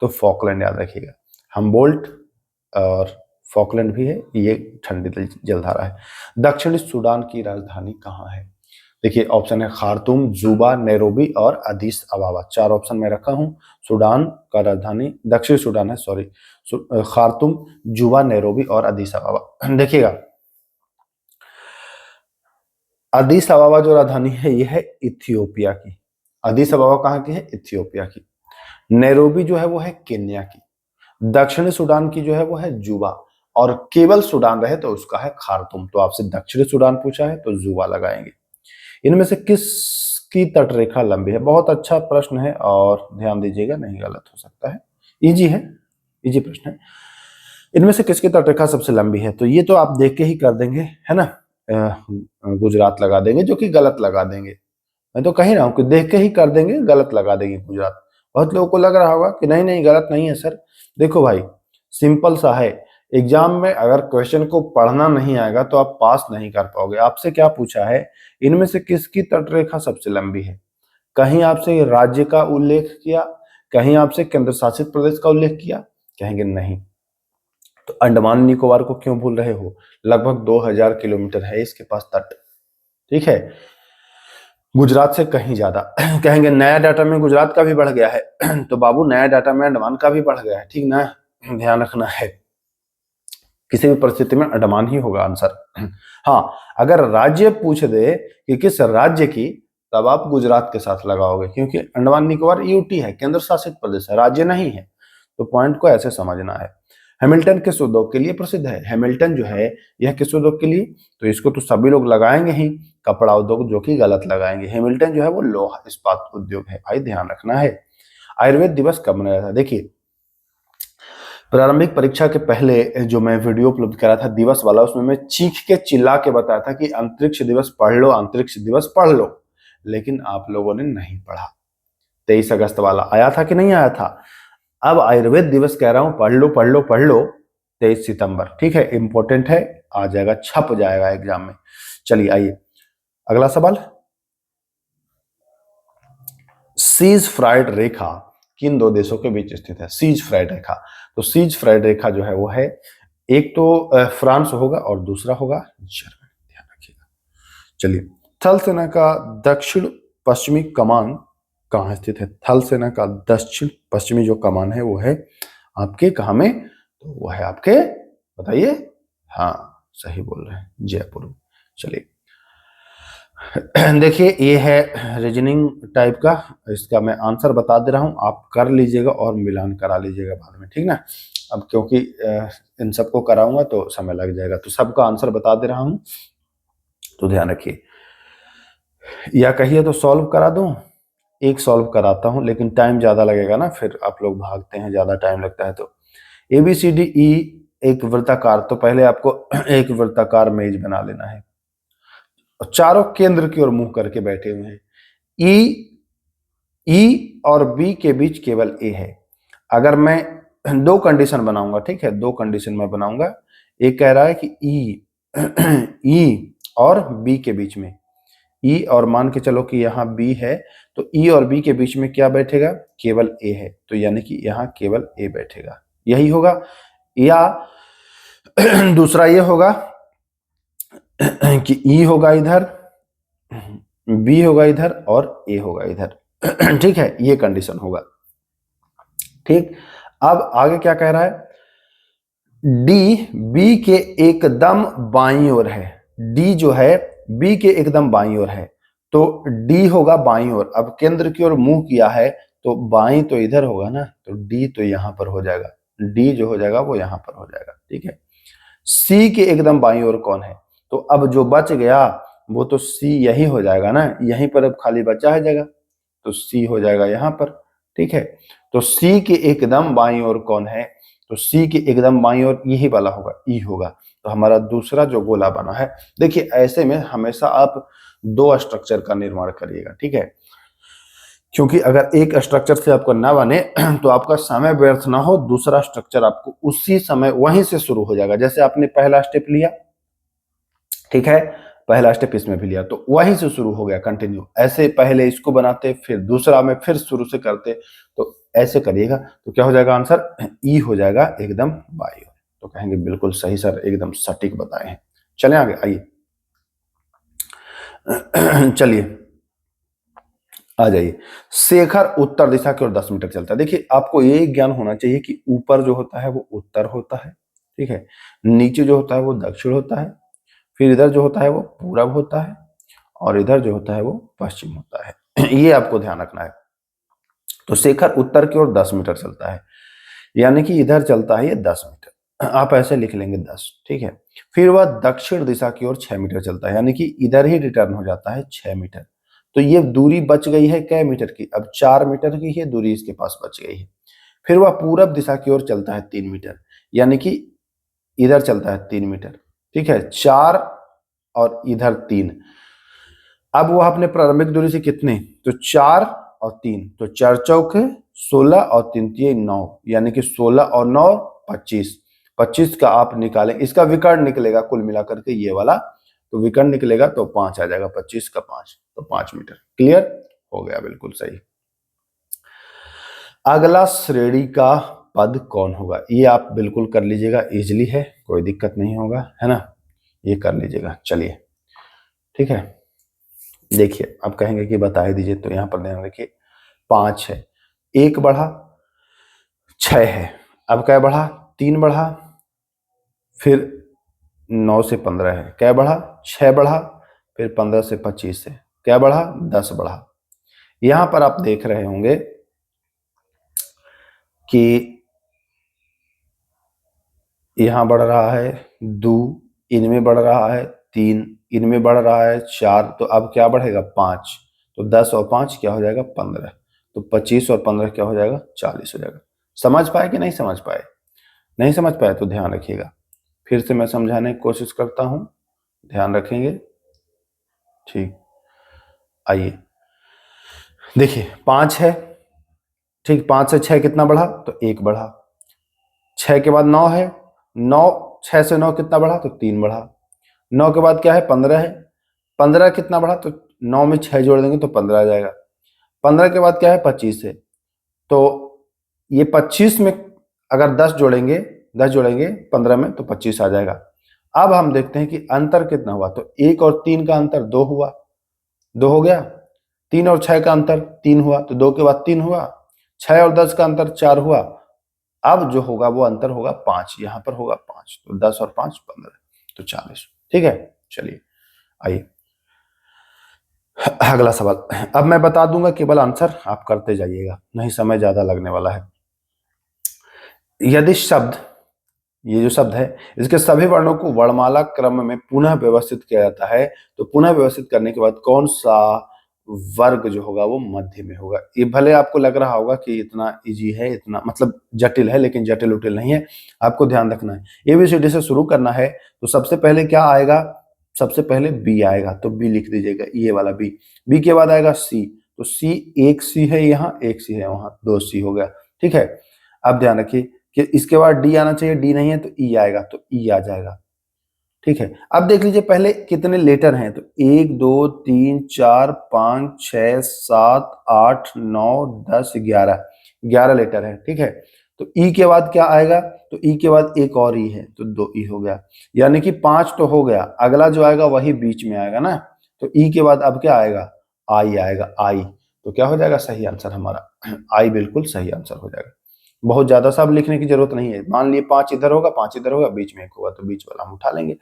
तो फॉकलैंड याद रखिएगा। हमबोल्ट और फॉकलैंड भी है, ये ठंडी जलधारा है। दक्षिणी सूडान की राजधानी कहाँ है? देखिए, ऑप्शन है खार्तूम, जुबा, नैरोबी और अदीस अबाबा। 4 ऑप्शन में रखा हूं। सूडान का राजधानी, दक्षिणी सूडान है, सॉरी, खार्तूम, जुबा, नैरोबी और अदीस अबाबा। देखिएगा, अदीस अबाबा जो राजधानी है ये है इथियोपिया की। अदीस अबाबा कहाँ की है? इथियोपिया की। नैरोबी जो है वो है केन्या की। दक्षिणी सूडान की जो है वो है जुबा, और केवल सूडान रहे तो उसका है खार्तूम। तो आपसे दक्षिणी सूडान पूछा है तो जुबा लगाएंगे। इनमें से किसकी तटरेखा लंबी है? बहुत अच्छा प्रश्न है, और ध्यान दीजिएगा, नहीं गलत हो सकता है, इजी है, इजी प्रश्न है। इनमें से किसकी तटरेखा सबसे लंबी है? तो ये तो आप देख के ही कर देंगे, है ना, गुजरात लगा देंगे, जो कि गलत लगा देंगे। मैं तो कह रहा हूं कि देख के ही कर देंगे, गलत लगा देंगे गुजरात। बहुत लोगों को लग रहा होगा कि नहीं नहीं गलत नहीं है सर। देखो भाई, सिंपल सा है, एग्जाम में अगर क्वेश्चन को पढ़ना नहीं आएगा तो आप पास नहीं कर पाओगे। आपसे क्या पूछा है? इनमें से किसकी तटरेखा सबसे लंबी है? कहीं आपसे राज्य का उल्लेख किया, कहीं आपसे केंद्र शासित प्रदेश का उल्लेख किया, कहेंगे नहीं। तो अंडमान निकोबार को क्यों भूल रहे हो? लगभग 2000 किलोमीटर है इसके पास तट। ठीक है, गुजरात से कहीं ज्यादा। कहेंगे नया डाटा में गुजरात का भी बढ़ गया है। तो बाबू, नया डाटा में अंडमान का भी बढ़ गया है, ठीक ना, ध्यान रखना है। किसी भी परिस्थिति में अंडमान ही होगा आंसर। हाँ, अगर राज्य पूछ दे कि किस राज्य की, तब आप गुजरात के साथ लगाओगे, क्योंकि अंडमान निकोबार यूटी है, केंद्र शासित प्रदेश है, राज्य नहीं है। तो पॉइंट को ऐसे समझना है। हैमिल्टन किस उद्योग के लिए प्रसिद्ध है? हैमिल्टन जो है यह किस उद्योग के लिए? तो इसको तो सभी लोग लगाएंगे ही, कपड़ा उद्योग, जो कि गलत लगाएंगे। हैमिल्टन जो है वो लौह इस्पात उद्योग है, भाई ध्यान रखना है। आयुर्वेद दिवस कब मनाया था? देखिए, प्रारंभिक परीक्षा के पहले जो मैं वीडियो उपलब्ध करा था दिवस वाला, उसमें मैं चीख के चिल्ला के बताया था कि अंतरिक्ष दिवस पढ़ लो, अंतरिक्ष दिवस पढ़ लो, लेकिन आप लोगों ने नहीं पढ़ा। 23 अगस्त वाला आया था कि नहीं आया था? अब आयुर्वेद दिवस कह रहा हूं, पढ़ लो पढ़ लो पढ़ लो, 23 सितंबर। ठीक है, इंपॉर्टेंट है, आ जाएगा, छप जाएगा एग्जाम में। चलिए आइए अगला सवाल। सीज फ्राइड रेखा किन दो देशों के बीच स्थित है? सीज फ्राइड रेखा, तो सीज फ्राइड रेखा जो है वो है, एक तो फ्रांस होगा और दूसरा होगा जर्मनी, ध्यान रखिएगा। चलिए, थल सेना का दक्षिण पश्चिमी कमान कहाँ स्थित है? थल सेना का दक्षिण पश्चिमी जो कमान है वो है आपके कहाँ में? तो वो है आपके, बताइए। हाँ सही बोल रहे हैं, जयपुर में। चलिए देखिए, ये है रीजनिंग टाइप का, इसका मैं आंसर बता दे रहा हूं, आप कर लीजिएगा और मिलान करा लीजिएगा बाद में, ठीक ना। अब क्योंकि इन सबको कराऊंगा तो समय लग जाएगा, तो सबका आंसर बता दे रहा हूं, तो ध्यान रखिए। या कहिए तो सॉल्व करा दूं, एक सॉल्व कराता हूं, लेकिन टाइम ज्यादा लगेगा ना, फिर आप लोग भागते हैं, ज्यादा टाइम लगता है। तो ABCDE एक वृत्ताकार, तो पहले आपको एक वृत्ताकार मेज बना लेना है, और चारों केंद्र की ओर मुंह करके बैठे हुए हैं। ई और बी के बीच केवल ए है। अगर मैं दो कंडीशन बनाऊंगा, ठीक है, दो कंडीशन में बनाऊंगा। एक कह रहा है कि ई और बी के बीच में, ई और मान के चलो कि यहाँ बी है, तो ई और बी के बीच में क्या बैठेगा? केवल ए है, तो यानी कि यहाँ केवल ए बैठेगा, यही होगा। या दूसरा ये होगा कि ई होगा इधर, बी होगा इधर और ए होगा इधर। ठीक है, ये कंडीशन होगा। ठीक, अब आगे क्या कह रहा है? डी बी के एकदम बाईं ओर है, डी जो है बी के एकदम बाईं ओर है, तो डी होगा बाईं ओर। अब केंद्र की ओर मुंह किया है, तो बाईं तो इधर होगा ना, तो डी तो यहां पर हो जाएगा, डी जो हो जाएगा वो यहां पर हो जाएगा। ठीक है, सी के एकदम बाईं ओर कौन है? तो अब जो बच गया वो तो सी यही हो जाएगा ना, यहीं पर अब खाली बचा है जगह, तो सी हो जाएगा यहां पर। ठीक है, तो सी के एकदम बाईं ओर कौन है? तो सी के एकदम बाईं ओर यही वाला होगा, ई होगा। तो हमारा दूसरा जो गोला बना है, देखिए ऐसे में हमेशा आप दो स्ट्रक्चर का निर्माण करिएगा, ठीक है, क्योंकि अगर एक स्ट्रक्चर से आपको ना बने तो आपका समय व्यर्थ ना हो, दूसरा स्ट्रक्चर आपको उसी समय वहीं से शुरू हो जाएगा। जैसे आपने पहला स्टेप लिया, ठीक है, पहला स्टेप इसमें भी लिया, तो वहीं से शुरू हो गया कंटिन्यू। ऐसे पहले इसको बनाते, फिर दूसरा में फिर शुरू से करते, तो ऐसे करिएगा, तो क्या हो जाएगा आंसर? ई हो जाएगा एकदम बाई ओर। तो कहेंगे बिल्कुल सही सर, एकदम सटीक बताए हैं। चलें आगे, आइए चलिए आ जाइए। शेखर उत्तर दिशा की ओर 10 मीटर चलता है। देखिए, आपको ये ज्ञान होना चाहिए कि ऊपर जो होता है वो उत्तर होता है, ठीक है, नीचे जो होता है वो दक्षिण होता है, फिर इधर जो होता है वो पूरब होता है, और इधर जो होता है वो पश्चिम होता है। ये आपको ध्यान रखना है। तो शेखर उत्तर की ओर 10 मीटर चलता है, यानी कि इधर चलता है ये 10 मीटर, आप ऐसे लिख लेंगे 10, ठीक है। फिर वह दक्षिण दिशा की ओर 6 मीटर चलता है, यानी कि इधर ही रिटर्न हो जाता है 6 मीटर। तो ये दूरी बच गई है कै मीटर की? अब 4 मीटर की है दूरी इसके पास बच गई है। फिर वह पूरब दिशा की ओर चलता है 3 मीटर, यानी कि इधर चलता है 3 मीटर, ठीक है, 4 और इधर 3। अब वो अपने प्रारंभिक दूरी से कितने? तो 4 और 3, तो 4 चौके 16 और 3 ये 9, यानी कि 16 और 9 25। 25 का आप निकालें, इसका विकर्ण निकलेगा कुल मिलाकर के ये वाला, तो विकर्ण निकलेगा तो 5 आ जाएगा, 25 का 5, तो 5 मीटर। क्लियर हो गया, बिल्कुल सही। अगला श्रेणी का पद कौन होगा? ये आप बिल्कुल कर लीजिएगा, इजिली है, कोई दिक्कत नहीं होगा, है ना, ये कर लीजिएगा। चलिए ठीक है, देखिए आप कहेंगे कि बता ही दीजिए, तो यहां पर ध्यान रखिए, 5 है, 1 बढ़ा, 6 है, अब क्या बढ़ा? 3 बढ़ा, फिर 9 से 15 है, क्या बढ़ा? 6 बढ़ा, फिर 15 से 25 है, क्या बढ़ा? 10 बढ़ा। यहां पर आप देख रहे होंगे कि यहां बढ़ रहा है 2, इनमें बढ़ रहा है 3, इनमें बढ़ रहा है 4, तो अब क्या बढ़ेगा? 5, तो 10 और 5 क्या हो जाएगा? 15, तो 25 और 15 क्या हो जाएगा? 40 हो जाएगा। समझ पाए कि नहीं समझ पाए? नहीं समझ पाए तो ध्यान रखिएगा, फिर से मैं समझाने की कोशिश करता हूं, ध्यान रखेंगे। ठीक, आइए देखिए, 5 है, ठीक, 5 से 6 कितना बढ़ा? तो 1 बढ़ा। 6 के बाद 9 है, 9, 6 से 9 कितना बढ़ा तो 3 बढ़ा। 9 के बाद क्या है 15 है, 15 कितना बढ़ा तो 9 में 6 जोड़ देंगे तो 15 आ जाएगा। 15 के बाद क्या है 25 है, तो ये 25 में अगर 10 जोड़ेंगे, 10 जोड़ेंगे 15 में तो 25 आ जाएगा। अब हम देखते हैं कि अंतर कितना हुआ, तो 1 और 3 का अंतर 2 हुआ, 2 हो गया। 3 और 6 का अंतर 3 हुआ, तो 2 के बाद 3 हुआ। 6 और 10 का अंतर 4 हुआ। अब जो होगा वो अंतर होगा 5, यहां पर होगा 5, तो 10 और 5 15, तो 40। ठीक है, चलिए आइए अगला सवाल। अब मैं बता दूंगा, केवल आंसर आप करते जाइएगा, नहीं समय ज्यादा लगने वाला है। यदि शब्द, ये जो शब्द है इसके सभी वर्णों को वर्णमाला क्रम में पुनः व्यवस्थित किया जाता है, तो पुनः व्यवस्थित करने के बाद कौन सा वर्ग जो होगा वो मध्य में होगा। ये भले आपको लग रहा होगा कि इतना इजी है, इतना मतलब जटिल है, लेकिन जटिल उटिल नहीं है। आपको ध्यान रखना है, एबीसीडी से शुरू करना है, तो सबसे पहले क्या आएगा, सबसे पहले बी आएगा, तो बी लिख दीजिएगा, ये वाला बी। बी के बाद आएगा सी, तो सी, एक सी है यहाँ, एक सी है वहां, 2 सी हो गया। ठीक है, अब ध्यान रखिए कि इसके बाद डी आना चाहिए, डी नहीं है तो ई आएगा, तो ई आ जाएगा। ठीक है, अब देख लीजिए पहले कितने लेटर हैं, तो 1 2 3 4 5 6 7 8 9 10 11, 11 लेटर है। ठीक है, तो ई के बाद क्या आएगा, तो ई के बाद एक और ई है, तो 2 ई हो गया, यानी कि 5 तो हो गया। अगला जो आएगा वही बीच में आएगा ना, तो ई के बाद अब क्या आएगा, आई आएगा, आई। तो क्या हो जाएगा सही आंसर हमारा, आई बिल्कुल सही आंसर हो जाएगा। बहुत ज्यादा सब लिखने की जरूरत नहीं है, मान लिए 5 इधर होगा, 5 इधर होगा, बीच में एक होगा, तो बीच वाला हम उठा लेंगे।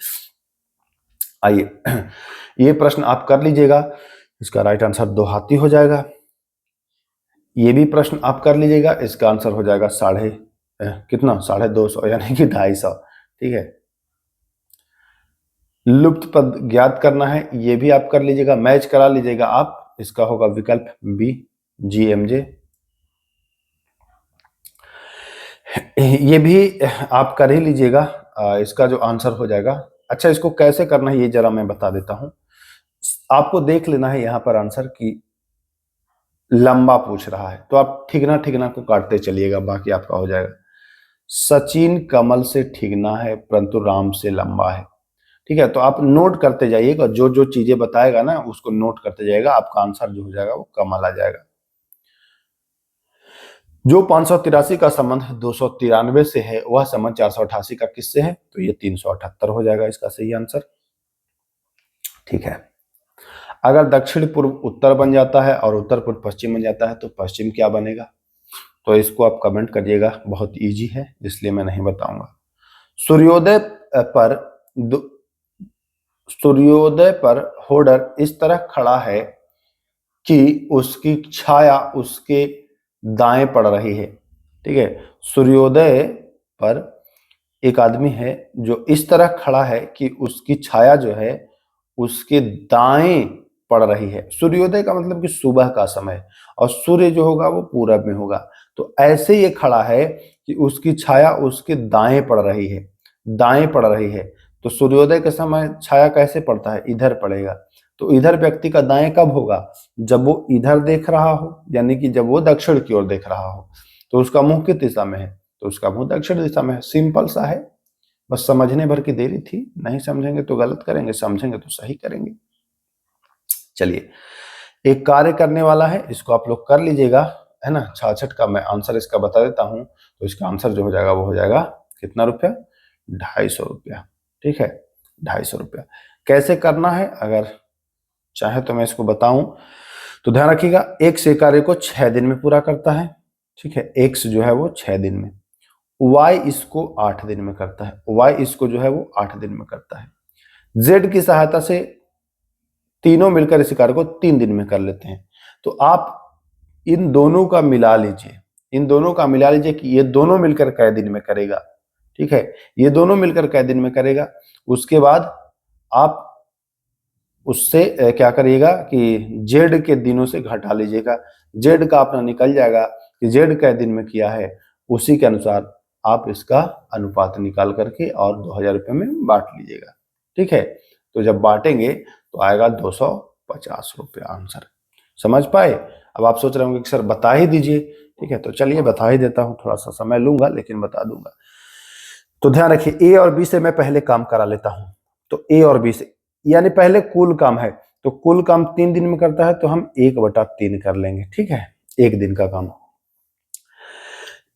आइए ये प्रश्न आप कर लीजिएगा, इसका राइट आंसर 2 हाथी हो जाएगा। ये भी प्रश्न आप कर लीजिएगा, इसका आंसर हो जाएगा कितना 250 यानी कि 250। ठीक है, लुप्त पद ज्ञात करना है, ये भी आप कर लीजिएगा, मैच करा लीजिएगा आप, इसका होगा विकल्प बी, जीएमजे। ये भी आप कर ही लीजिएगा, इसका जो आंसर हो जाएगा। अच्छा, इसको कैसे करना है ये जरा मैं बता देता हूं। आपको देख लेना है यहां पर आंसर की लंबा पूछ रहा है, तो आप ठिगना ठिगना को काटते चलिएगा, बाकी आपका हो जाएगा। सचिन कमल से ठिगना है परंतु राम से लंबा है। ठीक है, तो आप नोट करते जाइएगा, जो जो चीजें बताएगा ना उसको नोट करते जाइएगा, आपका आंसर जो हो जाएगा वो कमल आ जाएगा। जो 583 का संबंध 293 से है, वह संबंध 488 का किससे है, तो ये 378 हो जाएगा इसका सही आंसर। ठीक है, अगर दक्षिण पूर्व उत्तर बन जाता है और उत्तर पूर्व पश्चिम बन जाता है, तो पश्चिम क्या बनेगा, तो इसको आप कमेंट करिएगा, बहुत इजी है इसलिए मैं नहीं बताऊंगा। सूर्योदय पर सूर्योदय पर होडर इस तरह खड़ा है कि उसकी छाया उसके दाएं पड़ रही है। ठीक है, सूर्योदय पर एक आदमी है जो इस तरह खड़ा है कि उसकी छाया जो है उसके दाएं पड़ रही है। सूर्योदय का मतलब कि सुबह का समय, और सूर्य जो होगा वो पूरब में होगा, तो ऐसे ये खड़ा है कि उसकी छाया उसके दाएं पड़ रही है, दाएं पड़ रही है। तो सूर्योदय के समय छाया कैसे पड़ता है, इधर पड़ेगा, तो इधर व्यक्ति का दाएं कब होगा, जब वो इधर देख रहा हो, यानी कि जब वो दक्षिण की ओर देख रहा हो, तो उसका मुंह किस दिशा में है, तो उसका मुंह दक्षिण दिशा में है। सिंपल सा है, बस समझने भर की देरी थी, नहीं समझेंगे तो गलत करेंगे, समझेंगे तो सही करेंगे। चलिए, एक कार्य करने वाला है, इसको आप लोग कर लीजिएगा, है ना। 66 का मैं आंसर इसका बता देता हूं, तो इसका आंसर जो हो जाएगा वो हो जाएगा कितना रुपया, 250 रुपया। ठीक है, 250 रुपया। कैसे करना है अगर चाहे तो मैं इसको बताऊं, तो ध्यान रखिएगा, एक्स एक कार्य को 6 दिन में पूरा करता है। ठीक है, एक्स जो है वो 6 दिन में, वाई इसको 8 दिन में करता है, वाई इसको जो है वो 8 दिन में करता है। जेड की सहायता से तीनों मिलकर इस कार्य को 3 दिन में कर लेते हैं। तो आप इन दोनों का मिला लीजिए, इन दोनों का मिला लीजिए कि ये दोनों मिलकर कै दिन में करेगा। ठीक है, ये दोनों मिलकर कै दिन में करेगा। उसके बाद आप उससे क्या करिएगा कि जेड के दिनों से घटा लीजिएगा, जेड का अपना निकल जाएगा कि जेड कै दिन में किया है, उसी के अनुसार आप इसका अनुपात निकाल करके और 2000 रुपये में बांट लीजिएगा। ठीक है, तो जब बांटेंगे तो आएगा 250 रुपया आंसर। समझ पाए। अब आप सोच रहे होंगे कि सर बता ही दीजिए। ठीक है, तो चलिए बता ही देता हूँ, थोड़ा सा समय लूंगा लेकिन बता दूंगा। तो ध्यान रखिए, ए और बी से मैं पहले काम करा लेता हूं। तो ए और बी से, यानी पहले कुल काम है, तो कुल काम 3 दिन में करता है, तो हम 1/3 कर लेंगे, ठीक है, 1 दिन का काम।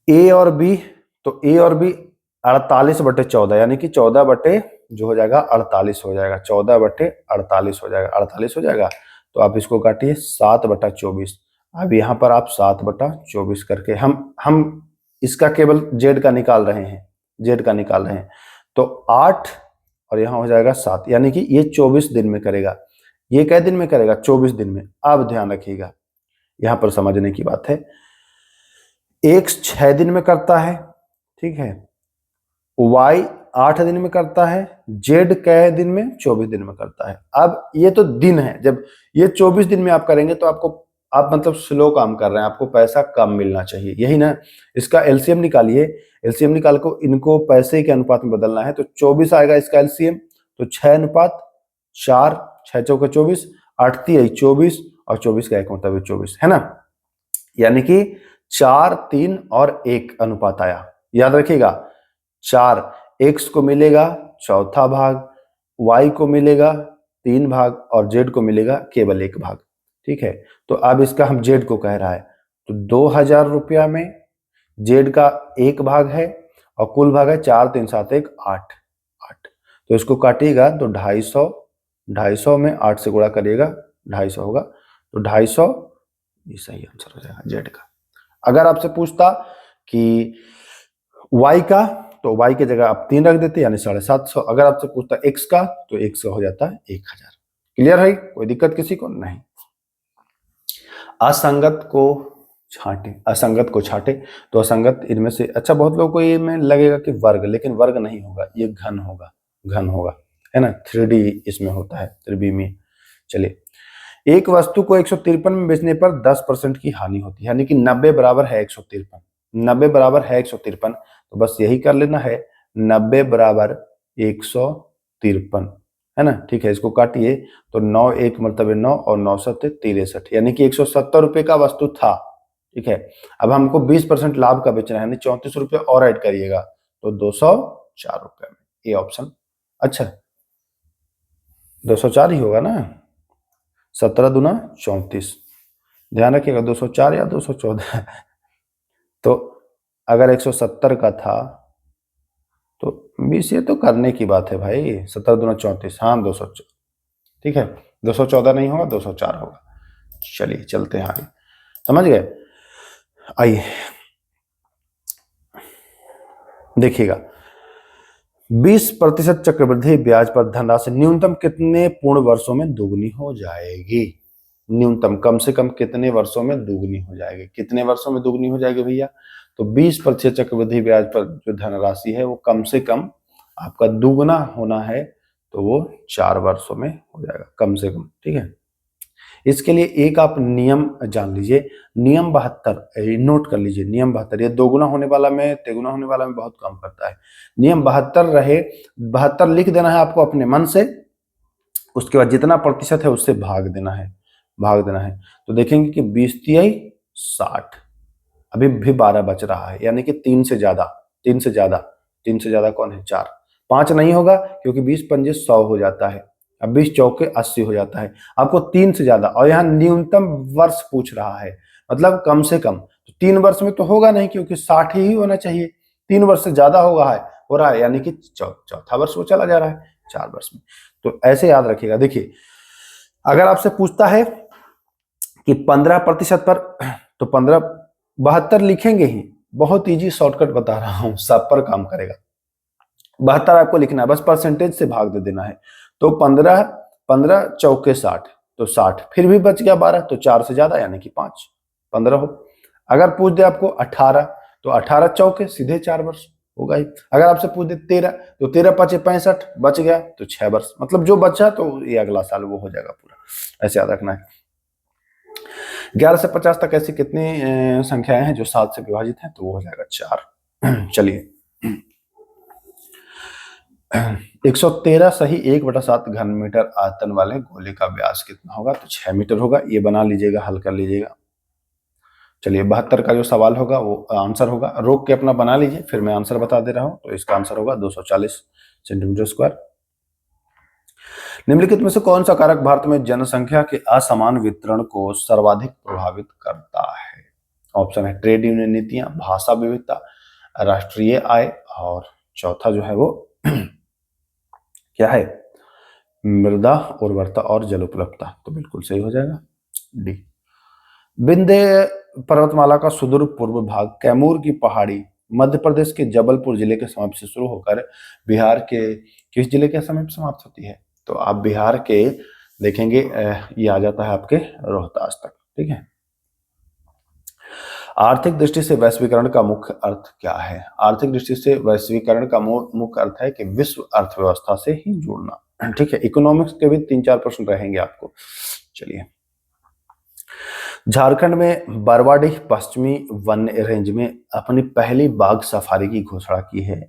ए और बी, तो ए और बी 48/14, यानी कि 14 बटे जो हो जाएगा 48 हो जाएगा, 14/48 हो जाएगा, 48 हो जाएगा। तो आप इसको काटिए 7/24। अब यहाँ पर आप 7/24 करके हम इसका केवल जेड का निकाल रहे हैं, जेड का निकाल रहे हैं। तो 8 और यहाँ हो जाएगा 7, यानी कि ये 24 दिन में करेगा। ये कै दिन में करेगा? 24 दिन में। अब ध्यान रखिएगा, यहाँ पर समझने की बात है, एक्स 6 दिन में करता है, ठीक है, वाई 8 दिन में करता है, जेड कै दिन में? 24 दिन में करता है। अब ये तो दिन है, जब ये 24 दिन में आप करेंगे तो आप मतलब स्लो काम कर रहे हैं, आपको पैसा कम मिलना चाहिए, यही ना। इसका एलसीएम निकालिए, एलसीएम निकाल को इनको पैसे के अनुपात में बदलना है, तो 24 आएगा इसका एलसीएम, तो 6:4, 6 चौके 24, 8 तिहै 24 और 24 का 1 मतलब 24, है ना। यानी कि 4, 3 और 1 अनुपात आया। याद रखिएगा, 4 एक्स को मिलेगा चौथा भाग, वाई को मिलेगा 3 भाग और जेड को मिलेगा केवल 1 भाग, ठीक है। तो अब इसका हम जेड को कह रहा है, तो 2000 रुपया में जेड का 1 भाग है और कुल भाग है 4, 3, 7, 1, 8, 8। तो इसको काटिएगा तो 250 में 8 से गुणा करिएगा, 250 होगा, तो 250 ये सही आंसर हो जाएगा जेड का। अगर आपसे पूछता कि वाई का, तो वाई की जगह आप 3 रख देते, यानी 750। अगर आपसे पूछता एक्स का, तो एक्स का हो जाता है 1000। क्लियर है? कोई दिक्कत किसी को नहीं। असंगत को छांटे, असंगत को छांटे, तो असंगत इनमें से, अच्छा बहुत लोगों को ये में लगेगा कि वर्ग, लेकिन वर्ग नहीं होगा, ये घन होगा, घन होगा, है ना। 3D इसमें होता है, 3B में। चलिए, एक वस्तु को 153 में बेचने पर 10% की हानि होती है, यानी कि 90 बराबर है 153, 90 बराबर है 153, तो बस यही कर लेना है, 90 बराबर 153, है ना, ठीक है। इसको काटिए तो 9 1 मतलब 9 और 9 7 63, यानी कि 170 रुपए का वस्तु था, ठीक है। अब हमको 20% लाभ का बेचना है, यानी 34 रुपए और ऐड करिएगा, तो 204 रुपए में, ये ऑप्शन। अच्छा, 204 ही होगा ना, 17 दूना 34, ध्यान रखिएगा 204 या 214। तो अगर 170 का था तो 20, ये तो करने की बात है भाई, 17 दूना 34, हाँ 204, ठीक है, 214 नहीं होगा, 204 होगा। चलिए चलते हैं आगे, समझ गए। आइए देखिएगा, 20% चक्रवृद्धि ब्याज पर धनराशि न्यूनतम कितने पूर्ण वर्षों में दोगुनी हो जाएगी? न्यूनतम, कम से कम कितने वर्षों में दोगुनी हो जाएगी? कितने वर्षों में दोगुनी हो जाएगी भैया? तो 20% चक्रवृद्धि ब्याज पर जो धनराशि है वो कम से कम आपका दुगुना होना है, तो वो 4 वर्षों में हो जाएगा, कम से कम, ठीक है। इसके लिए एक आप नियम जान लीजिए, नियम 72 नोट कर लीजिए, नियम 72, ये दोगुना होने वाला में, तेगुना होने वाला में बहुत कम करता है। नियम 72 रहे, 72 लिख देना है आपको अपने मन से, उसके बाद जितना प्रतिशत है उससे भाग देना है, भाग देना है। तो देखेंगे कि 20 तिहाई 60, अभी भी 12 बच रहा है, यानी कि 3 से ज्यादा, 3 से ज्यादा, 3 से ज्यादा कौन है? 4, 5 नहीं होगा, क्योंकि 20 पंजे 100 हो जाता है, अब 20 चौके 80 हो जाता है। आपको 3 से ज्यादा, और यहाँ न्यूनतम वर्ष पूछ रहा है, मतलब कम से कम, तो 3 वर्ष में तो होगा नहीं, क्योंकि 60 ही होना चाहिए, 3 वर्ष से ज्यादा होगा है, हो रहा है, यानी कि चौथा वर्ष वो चला जा रहा है 4 वर्ष में। तो ऐसे याद रखिएगा। देखिए, अगर आपसे पूछता है कि 15% पर, तो 72 लिखेंगे ही, बहुत इजी शॉर्टकट बता रहा हूं, सब पर काम करेगा। 72 आपको लिखना है, बस परसेंटेज से भाग दे देना है। तो 15 चौके 60, तो 60, फिर भी बच गया 12, तो 4 से ज्यादा, यानी कि 5, 15 हो। अगर पूछ दे आपको 18, तो 18 चौके सीधे 4 वर्ष होगा ही। अगर आपसे पूछ दे 13, तो 13 5 65, बच गया तो 6 वर्ष, मतलब जो बचा तो ये अगला साल वो हो जाएगा पूरा, ऐसे याद रखना है। 11 से 50 तक ऐसी कितनी संख्याएं हैं जो 7 से विभाजित हैं? तो वो हो जाएगा 4। चलिए, 113 सही 1/7 घन मीटर आयतन वाले गोले का व्यास कितना होगा? तो 6 मीटर होगा। ये बना लीजिएगा, हल कर लीजिएगा। चलिए 72 का जो सवाल होगा वो आंसर होगा, रोक के अपना बना लीजिए, फिर मैं आंसर बता दे रहा हूं। तो इसका आंसर होगा 240 सेंटीमीटर स्क्वायर। निम्नलिखित में से कौन सा कारक भारत में जनसंख्या के असमान वितरण को सर्वाधिक प्रभावित करता है? ऑप्शन है ट्रेड यूनियन नीतियां, भाषा विविधता, राष्ट्रीय आय, और चौथा जो है वो क्या है, मृदा उर्वरता और जल उपलब्धता। तो बिल्कुल सही हो जाएगा डी। विंध्य पर्वतमाला का सुदूर पूर्व भाग कैमूर की पहाड़ी मध्य प्रदेश के जबलपुर जिले के समीप से शुरू होकर बिहार के किस जिले के समीप समाप्त होती है? तो आप बिहार के देखेंगे ये आ जाता है आपके रोहतास तक। ठीक है। आर्थिक दृष्टि से वैश्वीकरण का मुख्य अर्थ क्या है? आर्थिक दृष्टि से वैश्वीकरण का मुख्य अर्थ है कि विश्व अर्थव्यवस्था से ही जुड़ना। ठीक है। इकोनॉमिक्स के भी 3-4 प्रश्न रहेंगे आपको। चलिए, झारखंड में बरवाडीह पश्चिमी वन रेंज में अपनी पहली बाघ सफारी की घोषणा की है।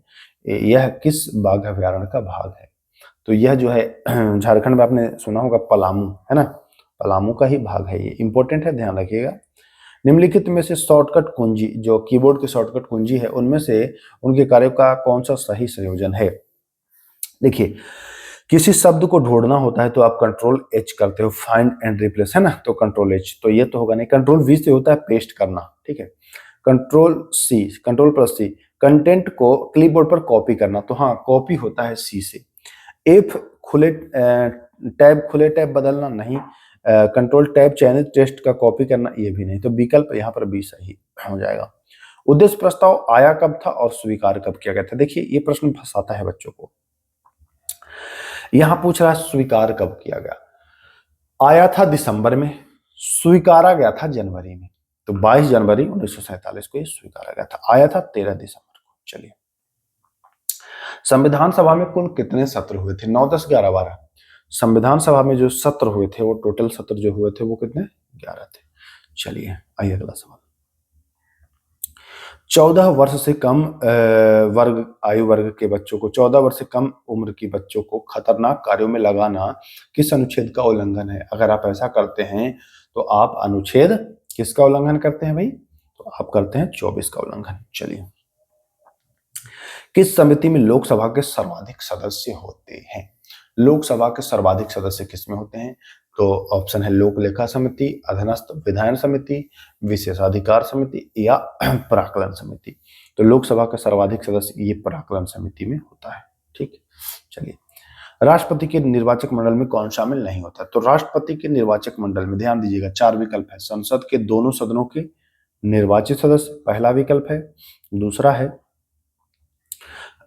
यह किस बाघ अभयारण्य का भाग है? तो यह जो है झारखंड में आपने सुना होगा पलामू, है ना, पलामू का ही भाग है। ये इंपॉर्टेंट है, ध्यान रखिएगा। निम्नलिखित में से शॉर्टकट कुंजी, जो कीबोर्ड की शॉर्टकट कुंजी है, उनमें से उनके कार्यों का कौन सा सही संयोजन है? देखिए, किसी शब्द को ढूंढना होता है तो आप कंट्रोल एच करते हो, फाइंड एंड रिप्लेस, है ना, तो कंट्रोल एच। तो ये तो होगा नहीं। कंट्रोल वी से होता है पेस्ट करना। ठीक है। कंट्रोल सी, कंट्रोल प्लस सी, कंटेंट को क्लिपबोर्ड पर कॉपी करना, तो हाँ कॉपी होता है सी से। एफ खुले टैब, खुले टैब बदलना नहीं। कंट्रोल टैब चयनित टेक्स्ट का कॉपी करना, ये भी नहीं। तो विकल्प यहाँ पर बी सही हो जाएगा। उद्देश्य प्रस्ताव आया कब था और स्वीकार कब किया गया था? देखिए, ये प्रश्न फंसाता है बच्चों को। यहां पूछ रहा है स्वीकार कब किया गया। आया था दिसंबर में, स्वीकारा गया था जनवरी में। तो 22 जनवरी 1947 को ये स्वीकारा गया था। आया था 13 दिसंबर को। चलिए, संविधान सभा में कुल कितने सत्र हुए थे? 9, 10, 11, 12। संविधान सभा में जो सत्र हुए थे, वो टोटल सत्र जो हुए थे वो कितने? 11 थे। चलिए, आइए अगला सवाल। 14 वर्ष से कम आयु वर्ग के बच्चों को, 14 वर्ष से कम उम्र के बच्चों को खतरनाक कार्यों में लगाना किस अनुच्छेद का उल्लंघन है? अगर आप ऐसा करते हैं तो आप अनुच्छेद किसका उल्लंघन करते हैं भाई? तो आप करते हैं 24 का उल्लंघन। चलिए, किस समिति में लोकसभा के सर्वाधिक सदस्य होते हैं? लोकसभा के सर्वाधिक सदस्य किसमें होते हैं? तो ऑप्शन है लोक लेखा समिति, अधीनस्थ विधायन समिति, विशेषाधिकार समिति, या प्राक्कलन समिति। तो लोकसभा का सर्वाधिक सदस्य ये प्राक्कलन समिति में होता है। ठीक। चलिए, राष्ट्रपति के निर्वाचक मंडल में कौन शामिल नहीं होता? तो राष्ट्रपति के निर्वाचक मंडल में ध्यान दीजिएगा 4 विकल्प है। संसद के दोनों सदनों के निर्वाचित सदस्य पहला विकल्प है। दूसरा है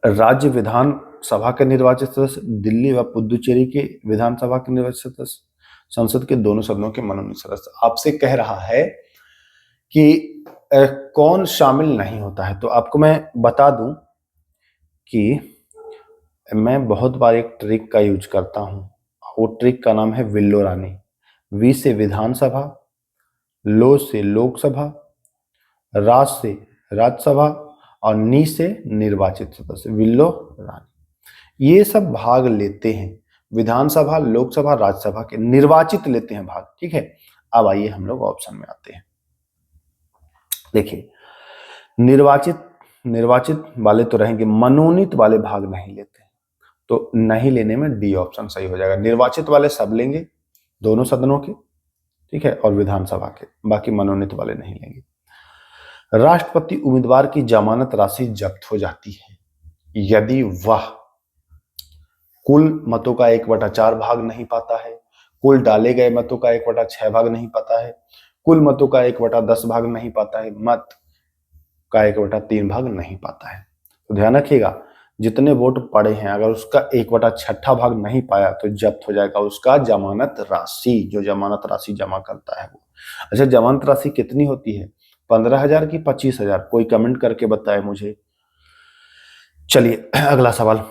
राज्य विधानसभा के निर्वाचित सदस्य, दिल्ली व पुदुचेरी के विधानसभा के निर्वाचित सदस्य, संसद के दोनों सदनों के मनोनीत सदस्य। आपसे कह रहा है कि कौन शामिल नहीं होता है। तो आपको मैं बता दूं कि मैं बहुत बार एक ट्रिक का यूज करता हूं। वो ट्रिक का नाम है विल्लो रानी। वी से विधानसभा, लो से लोकसभा, राज से राज्यसभा, और नी से निर्वाचित सदस्य, विल्लो रानी। ये सब भाग लेते हैं, विधानसभा, लोकसभा, राज्यसभा के निर्वाचित लेते हैं भाग। ठीक है। अब आइए हम लोग ऑप्शन में आते हैं। देखिए, निर्वाचित वाले तो रहेंगे, मनोनीत वाले भाग नहीं लेते। तो नहीं लेने में डी ऑप्शन सही हो जाएगा। निर्वाचित वाले सब लेंगे, दोनों सदनों के, ठीक है, और विधानसभा के, बाकी मनोनीत वाले नहीं लेंगे। राष्ट्रपति उम्मीदवार की जमानत राशि जब्त हो जाती है यदि वह कुल मतों का 1/4 भाग नहीं पाता है, कुल डाले गए मतों का 1/6 भाग नहीं पाता है, कुल मतों का 1/10 भाग नहीं पाता है, मत का 1/3 भाग नहीं पाता है। तो ध्यान रखिएगा, जितने वोट पड़े हैं अगर उसका 1/6 भाग नहीं पाया तो जब्त हो जाएगा उसका जमानत राशि, जो जमानत राशि जमा करता है वो। अच्छा, जमानत राशि कितनी होती है? 15,000 की 25,000? कोई कमेंट करके बताए मुझे। चलिए, अगला सवाल।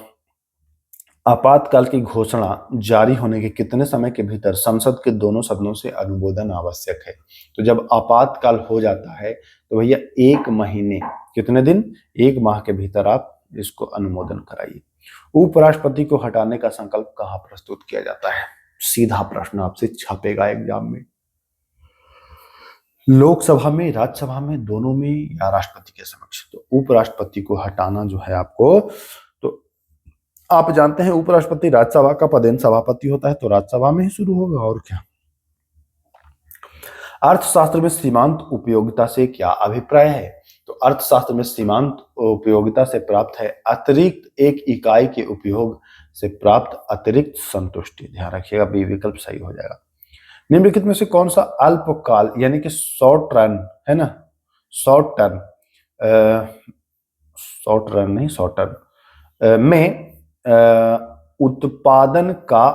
आपातकाल की घोषणा जारी होने के कितने समय के भीतर संसद के दोनों सदनों से अनुमोदन आवश्यक है? तो जब आपातकाल हो जाता है तो भैया 1 महीने, कितने दिन? 1 माह के भीतर आप इसको अनुमोदन कराइए। उपराष्ट्रपति को हटाने का संकल्प कहाँ प्रस्तुत किया जाता है? सीधा प्रश्न आपसे छपेगा एग्जाम में। लोकसभा में, राज्यसभा में, दोनों में, या राष्ट्रपति के समक्ष? तो उपराष्ट्रपति को हटाना जो है आपको, तो आप जानते हैं उपराष्ट्रपति राज्यसभा का पदेन सभापति होता है, तो राज्यसभा में ही शुरू होगा और क्या। अर्थशास्त्र में सीमांत उपयोगिता से क्या अभिप्राय है? तो अर्थशास्त्र में सीमांत उपयोगिता से प्राप्त है अतिरिक्त एक इकाई के उपयोग से प्राप्त अतिरिक्त संतुष्टि। ध्यान रखिएगा, बी विकल्प सही हो जाएगा। निम्नलिखित में से कौन सा अल्पकाल यानी कि शॉर्ट रन है ना, शॉर्ट टर्म, शॉर्ट रन नहीं शॉर्ट टर्म में उत्पादन का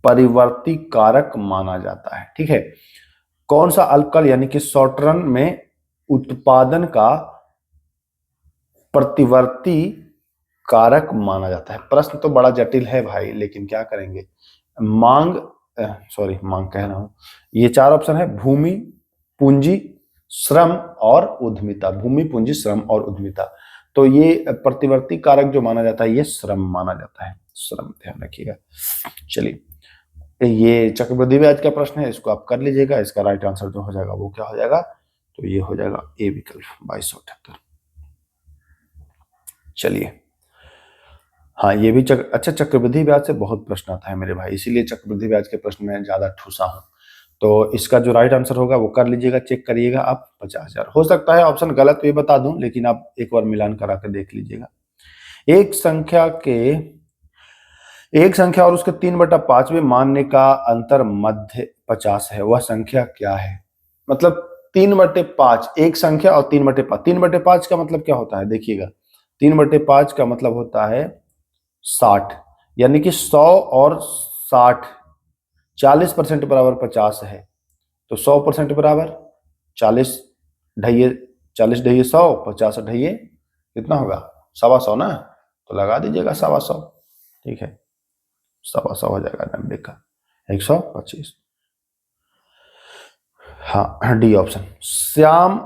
परिवर्ती कारक माना जाता है? ठीक है, कौन सा अल्पकाल यानी कि शॉर्ट रन में उत्पादन का प्रतिवर्ती कारक माना जाता है? प्रश्न तो बड़ा जटिल है भाई, लेकिन क्या करेंगे। मांग कह रहा हूं, ये चार ऑप्शन है, भूमि, पूंजी, श्रम और उद्यमिता। भूमि, पूंजी, श्रम और उद्यमिता। तो ये प्रतिवर्ती कारक जो माना जाता है ये श्रम माना जाता है, श्रम, ध्यान रखिएगा। चलिए, ये चक्रवृद्धि ब्याज का प्रश्न है, इसको आप कर लीजिएगा। इसका राइट आंसर जो हो जाएगा वो क्या हो जाएगा, तो ये हो जाएगा ए विकल्प 2278। चलिए, हाँ ये भी अच्छा, चक्रवृद्धि ब्याज से बहुत प्रश्न आता है मेरे भाई, इसीलिए चक्रवृद्धि ब्याज के प्रश्न में ज्यादा ठूसा हूं। तो इसका जो राइट आंसर होगा वो कर लीजिएगा, चेक करिएगा आप। 50,000 हो सकता है ऑप्शन गलत भी बता दूं, लेकिन आप एक बार मिलान करा के देख लीजिएगा। एक संख्या और उसके 3/5 मानने का अंतर मध्य 50 है, वह संख्या क्या है? मतलब 3/5, एक संख्या और 3/5। 3/5 का मतलब क्या होता है देखिएगा, 3/5 का मतलब होता है 60, यानी कि 100 और 60, 40% बराबर 50 है, तो 100% बराबर 40 ढाइये, 40 ढाइये 100, 50 ढाइये कितना होगा, 125 ना, तो लगा दीजिएगा 125। ठीक है, 125 हो जाएगा 90 का 125। हाँ, डी ऑप्शन। श्याम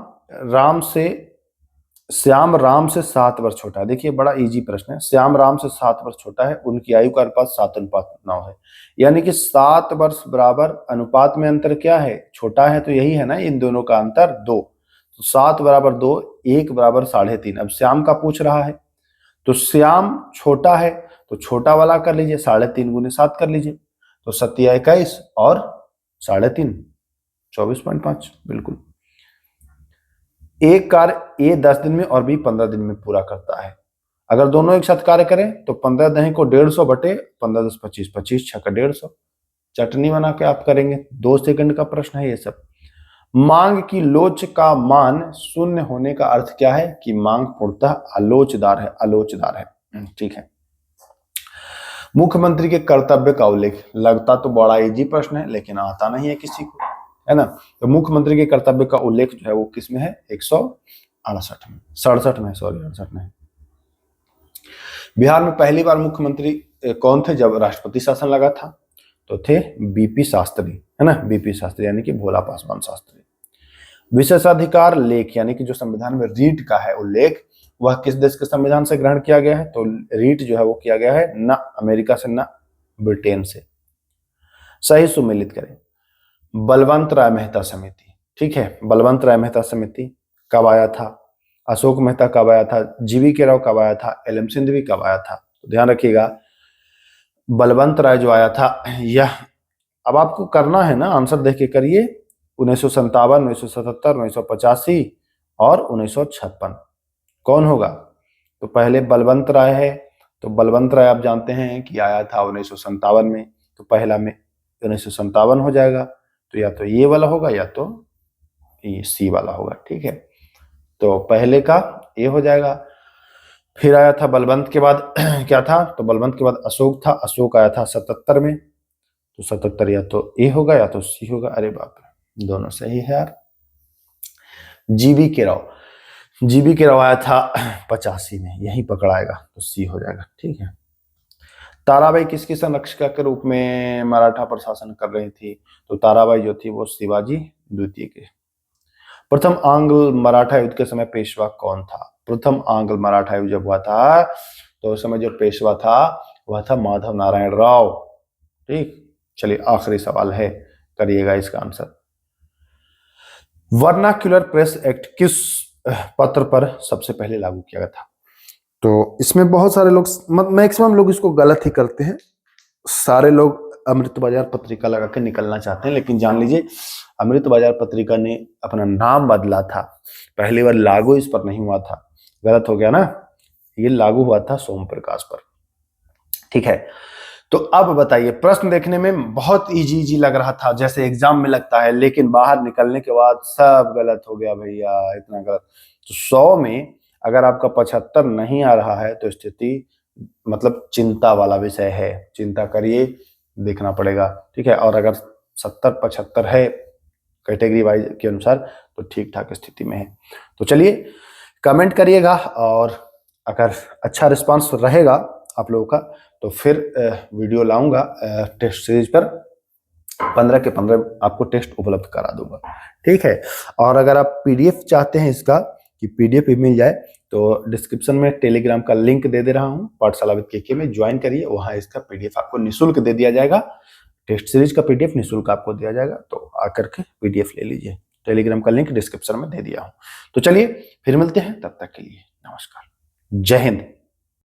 राम से 7 वर्ष छोटा है। देखिए बड़ा इजी प्रश्न है। श्याम राम से 7 वर्ष छोटा है, उनकी आयु का अनुपात 7:9 है, यानी कि 7 वर्ष बराबर अनुपात में अंतर क्या है, छोटा है, तो यही है ना इन दोनों का अंतर 2, तो 7 बराबर 2, 1 बराबर 3.5। अब श्याम का पूछ रहा है, तो श्याम छोटा है तो छोटा वाला कर लीजिए, 3.5 गुने 7 कर लीजिए, तो 7 21 और 3.5 24.5। बिल्कुल, एक कार्य ए 10 दिन में और बी 15 दिन में पूरा करता है। अगर दोनों एक साथ कार्य करें तो 15 दही को 150 बटे 15 10 25, 25 छक्का 150, चटनी बना के आप करेंगे। 2 सेकंड का प्रश्न है ये सब। मांग की लोच का मान शून्य होने का अर्थ क्या है, कि मांग पूर्णतः आलोचदार है। ठीक है, मुख्यमंत्री के कर्तव्य का उल्लेख, लगता तो बड़ा इजी प्रश्न है लेकिन आता नहीं है किसी को, है ना। तो मुख्यमंत्री के कर्तव्य का उल्लेख जो है वो किस में है, 168 में, 67 में, सॉरी 68 में। बिहार में पहली बार मुख्यमंत्री कौन थे जब राष्ट्रपति शासन लगा था, तो थे बीपी शास्त्री, है ना, बीपी शास्त्री यानी कि भोला पासवान शास्त्री। विशेषाधिकार लेख यानी कि जो संविधान में रीट का है उल्लेख, वह किस देश के संविधान से ग्रहण किया गया है, तो रीट जो है वो किया गया है ना अमेरिका से ना ब्रिटेन से। सही सुमेलित करें। बलवंत राय मेहता समिति, ठीक है, बलवंत राय मेहता समिति कब आया था, अशोक मेहता कब आया था, जीवी के राव कब आया था, एल एम सिंधवी कब आया था, तो ध्यान रखिएगा बलवंत राय जो आया था यह, अब आपको करना है ना, आंसर देख के करिए, 1957, 1977, 1985 और 1956 कौन होगा, तो पहले बलवंत राय है, तो बलवंत राय आप जानते हैं कि आया था 1957 में, तो पहला में 1957 हो जाएगा, तो या तो ये वाला होगा या तो ये सी वाला होगा। ठीक है, तो पहले का ये हो जाएगा। फिर आया था बलवंत के बाद क्या था, तो बलवंत के बाद अशोक था, अशोक आया था 77 में, तो 77 या तो ए होगा या तो सी होगा। अरे बाप रे, दोनों सही है यार। जीवी के राव आया था 85 में, यही पकड़ाएगा, तो सी हो जाएगा। ठीक है, ताराबाई किसकी संरक्षिका के रूप में मराठा प्रशासन कर रही थी, तो ताराबाई जो थी वो शिवाजी द्वितीय के। प्रथम आंग्ल मराठा युद्ध के समय पेशवा कौन था, प्रथम आंग्ल मराठा युद्ध जब हुआ था तो उस समय जो पेशवा था वह था माधव नारायण राव। ठीक, चलिए आखिरी सवाल है, करिएगा इसका आंसर। वर्नाक्यूलर प्रेस एक्ट किस पत्र पर सबसे पहले लागू किया गया था? तो इसमें बहुत सारे लोग, मैक्सिमम लोग इसको गलत ही करते हैं। सारे लोग अमृत बाजार पत्रिका लगा के निकलना चाहते हैं, लेकिन जान लीजिए अमृत बाजार पत्रिका ने अपना नाम बदला था। पहली बार लागू इस पर नहीं हुआ था, गलत हो गया ना, ये लागू हुआ था सोम प्रकाश पर। ठीक है, तो अब बताइए, प्रश्न देखने में बहुत इजी लग रहा था, जैसे एग्जाम में लगता है, लेकिन बाहर निकलने के बाद सब गलत हो गया भैया, इतना गलत। तो 100 में अगर आपका 75 नहीं आ रहा है तो स्थिति मतलब चिंता वाला विषय है, चिंता करिए, देखना पड़ेगा। ठीक है, और अगर 70-75 है कैटेगरी वाइज के अनुसार तो ठीक ठाक स्थिति में है। तो चलिए कमेंट करिएगा, और अगर अच्छा रिस्पांस रहेगा आप लोगों का तो फिर वीडियो लाऊंगा टेस्ट सीरीज पर। 15 के 15 आपको टेस्ट उपलब्ध करा दूंगा। ठीक है, और अगर आप पीडीएफ चाहते हैं इसका कि पीडीएफ भी मिल जाए तो डिस्क्रिप्शन में टेलीग्राम का लिंक दे दे रहा हूँ, पाठशाला विद केके में ज्वाइन करिए, वहां इसका पीडीएफ आपको निःशुल्क दे दिया जाएगा। टेस्ट सीरीज का पीडीएफ निःशुल्क आपको दिया जाएगा, तो आकर के पीडीएफ ले लीजिए। टेलीग्राम का लिंक डिस्क्रिप्शन में दे दिया हूँ। तो चलिए फिर मिलते हैं, तब तक के लिए नमस्कार, जय हिंद।